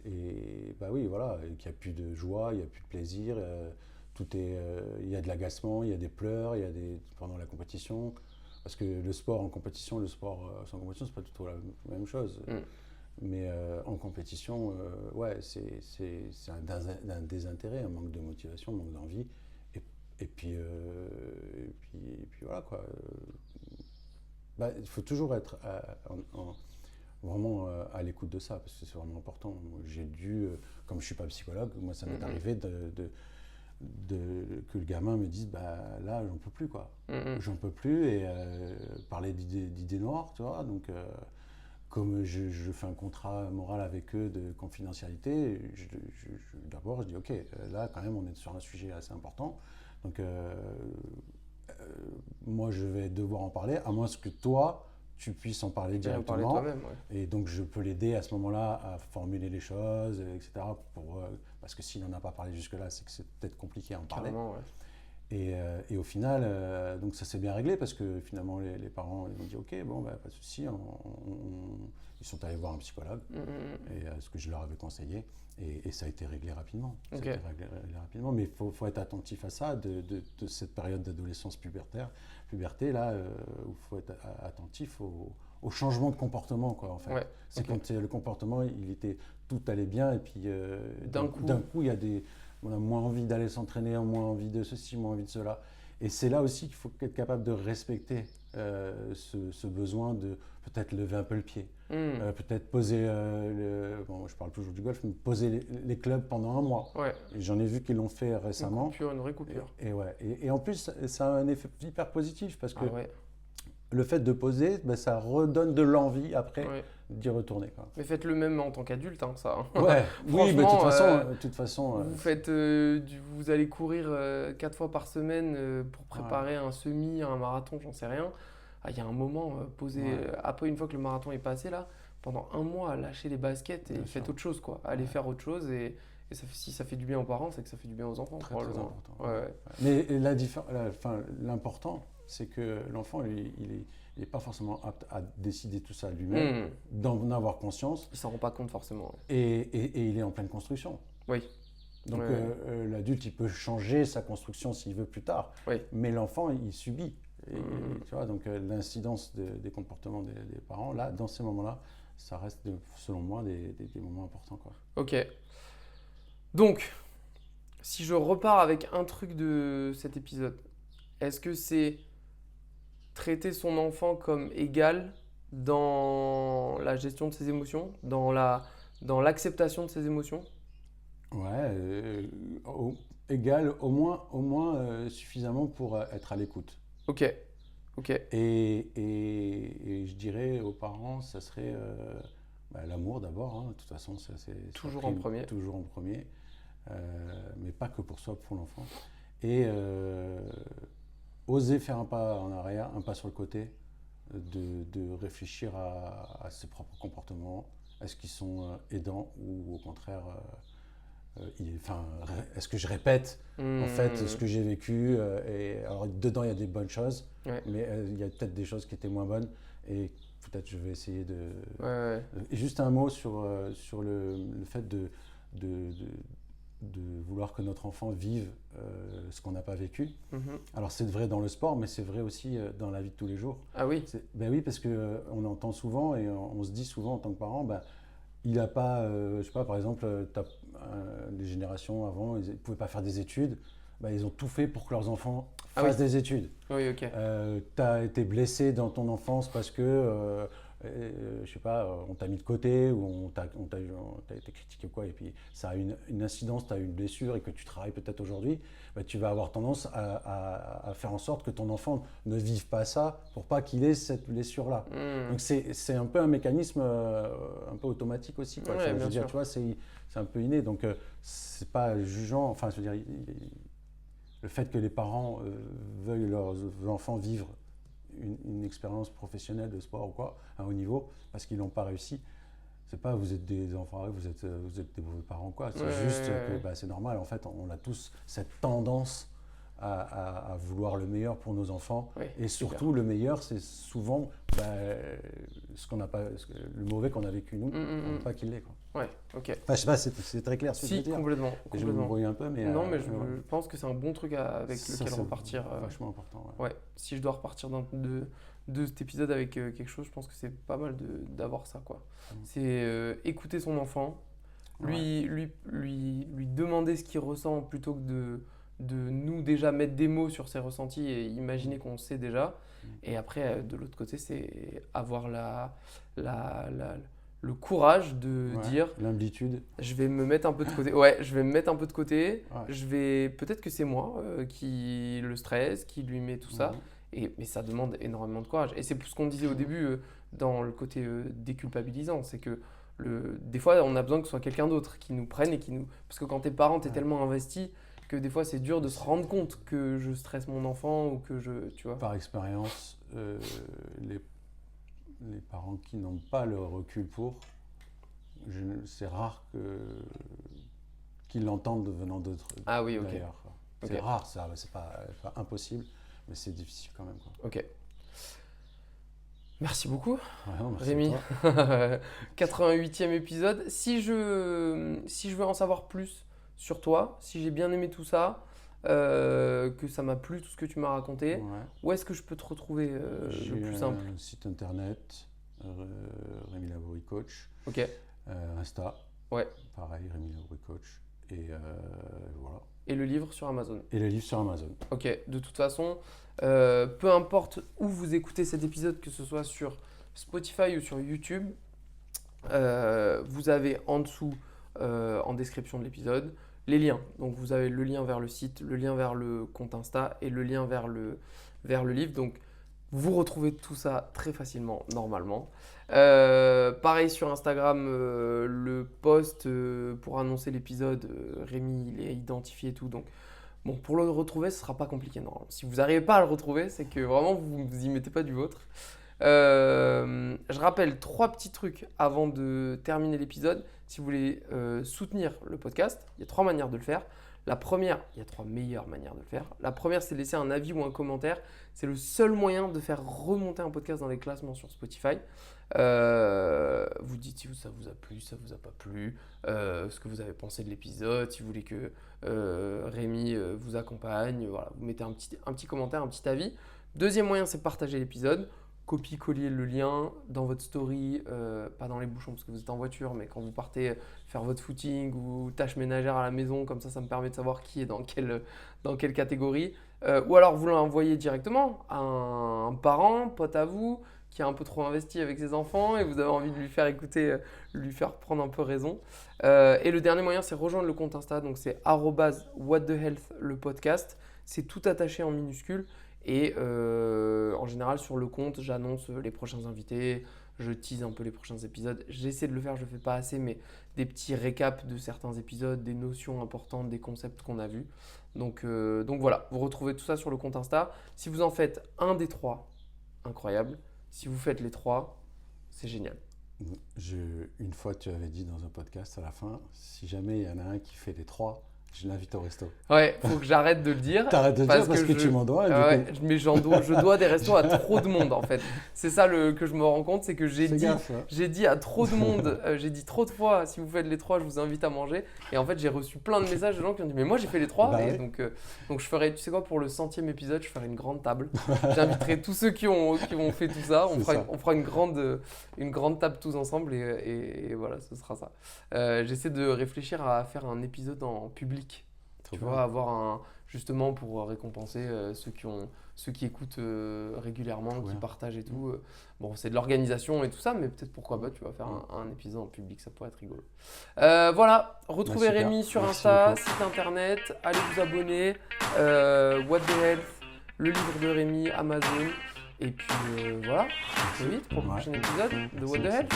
Et bah oui, voilà, qu'il n'y a plus de joie, il n'y a plus de plaisir. Il y a de l'agacement, il y a des pleurs, pendant la compétition. Parce que le sport en compétition, le sport sans compétition, c'est pas du tout la même chose. Mais en compétition, ouais, c'est un désintérêt, un manque de motivation, un manque d'envie. Et puis voilà quoi. Il faut toujours être vraiment à l'écoute de ça, parce que c'est vraiment important. Moi, j'ai dû, comme je ne suis pas psychologue, moi ça m'est arrivé que le gamin me dise là j'en peux plus quoi. J'en peux plus et parler d'idées noires, tu vois. Donc comme je fais un contrat moral avec eux de confidentialité, d'abord je dis ok, là quand même on est sur un sujet assez important. Donc moi je vais devoir en parler, à moins que toi tu puisses en parler directement. Toi-même, ouais. Et donc je peux l'aider à ce moment-là à formuler les choses, etc. Parce que s'il n'en a pas parlé jusque-là, c'est que c'est peut-être compliqué à en parler. Carrément, ouais. Et au final, donc ça s'est bien réglé parce que finalement les parents ils ont dit ok, bon, pas de souci, ils sont allés voir un psychologue, et ce que je leur avais conseillé, et ça a été réglé rapidement. Okay. Mais il faut être attentif à ça, de cette période d'adolescence puberté là, où il faut être attentif au changement de comportement, quoi, en fait. Ouais, c'est quand le comportement, tout allait bien, et puis d'un coup, on a moins envie d'aller s'entraîner, moins envie de ceci, moins envie de cela. Et c'est là aussi qu'il faut être capable de respecter ce besoin de peut-être lever un peu le pied, peut-être poser, je parle toujours du golf, mais poser les clubs pendant un mois. Ouais. Et j'en ai vu qu'ils l'ont fait récemment. Une vraie coupure. Et en plus, ça a un effet hyper positif parce que le fait de poser, ça redonne de l'envie après d'y retourner, quoi. Mais faites le même en tant qu'adulte, hein, ça. Ouais, oui, mais de toute façon. Vous allez courir 4 fois par semaine pour préparer un semi, un marathon, j'en sais rien. Il y a un moment, après une fois que le marathon est passé, là, pendant un mois, lâchez les baskets et faites autre chose, quoi. Allez faire autre chose et si ça fait du bien aux parents, c'est que ça fait du bien aux enfants. Très important. Ouais. Mais l'important, c'est que l'enfant, il n'est pas forcément apte à décider tout ça lui-même, d'en avoir conscience. Il s'en rend pas compte forcément. Et il est en pleine construction. Oui. Donc l'adulte, il peut changer sa construction s'il veut plus tard. Oui. Mais l'enfant, il subit. Tu vois, donc l'incidence des comportements des parents, là, dans ces moments-là, ça reste, selon moi, des moments importants, quoi. Ok. Donc, si je repars avec un truc de cet épisode, est-ce que c'est traiter son enfant comme égal dans la gestion de ses émotions, dans l'acceptation de ses émotions? Ouais, égal au moins suffisamment pour être à l'écoute. Ok. Et je dirais aux parents, ça serait l'amour d'abord, hein. De toute façon, c'est toujours en premier. Toujours en premier, mais pas que pour soi, pour l'enfant. Et oser faire un pas en arrière, un pas sur le côté, de réfléchir à ses propres comportements, est-ce qu'ils sont aidants ou au contraire, est-ce que je répète en fait ce que j'ai vécu, et alors dedans il y a des bonnes choses, mais il y a peut-être des choses qui étaient moins bonnes, et peut-être je vais essayer de... Et juste un mot sur le fait de vouloir que notre enfant vive ce qu'on n'a pas vécu. Alors c'est vrai dans le sport, mais c'est vrai aussi dans la vie de tous les jours. Ah oui? Oui, parce qu'on entend souvent et on se dit souvent en tant que parent, il n'a pas, je sais pas, par exemple, les générations avant, ils ne pouvaient pas faire des études, ils ont tout fait pour que leurs enfants fassent des études. Oui, ok. Tu as été blessé dans ton enfance parce que, je sais pas, on t'a mis de côté ou on t'a été critiqué ou quoi, et puis ça a une incidence, tu as eu une blessure et que tu travailles peut-être aujourd'hui, tu vas avoir tendance à faire en sorte que ton enfant ne vive pas ça pour pas qu'il ait cette blessure-là. Donc c'est un peu un mécanisme un peu automatique aussi, quoi. Ouais, je veux dire, tu vois, c'est un peu inné, donc c'est pas jugeant, enfin je veux dire, le fait que les parents veuillent leurs enfants vivre une expérience professionnelle de sport ou quoi, à haut niveau, parce qu'ils n'ont pas réussi. C'est pas vous êtes des enfants, vous êtes des mauvais parents, quoi. C'est juste que c'est normal. En fait, on a tous cette tendance à vouloir le meilleur pour nos enfants. Et surtout, le meilleur, c'est souvent ce qu'on n'a pas, le mauvais qu'on a vécu nous, on ne veut pas qu'il l'ait, quoi. Ouais, ok. Enfin, je sais pas, c'est très clair ce que je veux dire. Complètement. Je me brouille un peu, mais... Non, mais je pense que c'est un bon truc avec lequel repartir. Vachement important. Ouais, si je dois repartir de cet épisode avec quelque chose, je pense que c'est pas mal d'avoir ça, quoi. C'est écouter son enfant, lui demander ce qu'il ressent plutôt que de nous déjà mettre des mots sur ses ressentis et imaginer qu'on sait déjà. Et après, de l'autre côté, c'est avoir le courage de dire l'amplitude. Je vais me mettre un peu de côté. Ouais, je vais me mettre un peu de côté. Peut-être que c'est moi qui le stresse, qui lui met tout ça. Mais ça demande énormément de courage. Et c'est ce qu'on disait au début dans le côté déculpabilisant. C'est que des fois, on a besoin que ce soit quelqu'un d'autre qui nous prenne et qui nous. Parce que quand t'es parent, t'es tellement investi que des fois, c'est dur de se rendre compte que je stresse mon enfant ou que tu vois. Par expérience, les parents qui n'ont pas le recul c'est rare qu'ils l'entendent venant d'autres. Ah oui, ok. C'est rare, c'est pas impossible, mais c'est difficile quand même, quoi. Ok. Merci beaucoup, merci Rémi. 88e épisode. Si je veux en savoir plus sur toi, si j'ai bien aimé tout ça, que ça m'a plu tout ce que tu m'as raconté, où est-ce que je peux te retrouver le plus simple? J'ai un site internet, Rémi Labourie Coach. Ok. Insta. Ouais. Pareil, Rémi Labourie Coach. Et voilà. Et le livre sur Amazon. Ok. De toute façon, peu importe où vous écoutez cet épisode, que ce soit sur Spotify ou sur YouTube, vous avez en dessous, en description de l'épisode, les liens. Donc vous avez le lien vers le site, le lien vers le compte Insta et le lien vers le livre. Donc vous retrouvez tout ça très facilement, normalement. Pareil sur Instagram, le post pour annoncer l'épisode, Rémi il est identifié et tout. Donc bon, pour le retrouver, ce ne sera pas compliqué normalement. Si vous n'arrivez pas à le retrouver, c'est que vraiment vous ne y mettez pas du vôtre. Je rappelle 3 petits trucs avant de terminer l'épisode. Si vous voulez soutenir le podcast, il y a 3 manières de le faire. La première, il y a 3 meilleures manières de le faire. La première, c'est de laisser un avis ou un commentaire. C'est le seul moyen de faire remonter un podcast dans les classements sur Spotify. Vous dites si ça vous a plu, ça vous a pas plu, ce que vous avez pensé de l'épisode, si vous voulez que Rémi vous accompagne. Voilà, vous mettez un petit commentaire, un petit avis. Deuxième moyen, c'est de partager l'épisode. Copier-coller le lien dans votre story, pas dans les bouchons parce que vous êtes en voiture, mais quand vous partez faire votre footing ou tâches ménagères à la maison, comme ça me permet de savoir qui est dans quelle catégorie. Ou alors vous l'envoyez directement à un parent, pote à vous, qui a un peu trop investi avec ses enfants et vous avez envie de lui faire écouter, lui faire prendre un peu raison. Et le dernier moyen, c'est rejoindre le compte Insta, donc c'est @whatthehealth le podcast. C'est tout attaché en minuscule. Et en général, sur le compte, j'annonce les prochains invités, je tease un peu les prochains épisodes. J'essaie de le faire, je ne le fais pas assez, mais des petits récaps de certains épisodes, des notions importantes, des concepts qu'on a vus. Donc voilà, vous retrouvez tout ça sur le compte Insta. Si vous en faites un des 3, incroyable. Si vous faites les 3, c'est génial. Une fois, tu avais dit dans un podcast à la fin, si jamais il y en a un qui fait les 3, je l'invite au resto. Ouais, faut que j'arrête de le dire. T'arrêtes de le dire parce que tu m'en dois. Mais je dois des restos à trop de monde en fait. C'est ça que je me rends compte, c'est que j'ai dit à trop de monde, j'ai dit trop de fois, si vous faites les 3, je vous invite à manger. Et en fait, j'ai reçu plein de messages de gens qui ont dit, mais moi j'ai fait les 3. Et donc je ferai, tu sais quoi, pour le 100e épisode, je ferai une grande table. J'inviterai tous ceux qui ont fait tout ça. On fera une grande table tous ensemble et voilà, ce sera ça. J'essaie de réfléchir à faire un épisode en public. Tu vois, avoir justement pour récompenser ceux qui écoutent régulièrement, qui partagent et tout. Bon, c'est de l'organisation et tout ça, mais peut-être pourquoi pas, tu vas faire un épisode en public, ça pourrait être rigolo. Voilà, retrouvez Rémi sur Insta, site internet, allez vous abonner, What the Health, le livre de Rémi, Amazon. Et puis voilà, très vite pour le prochain épisode de What the Health.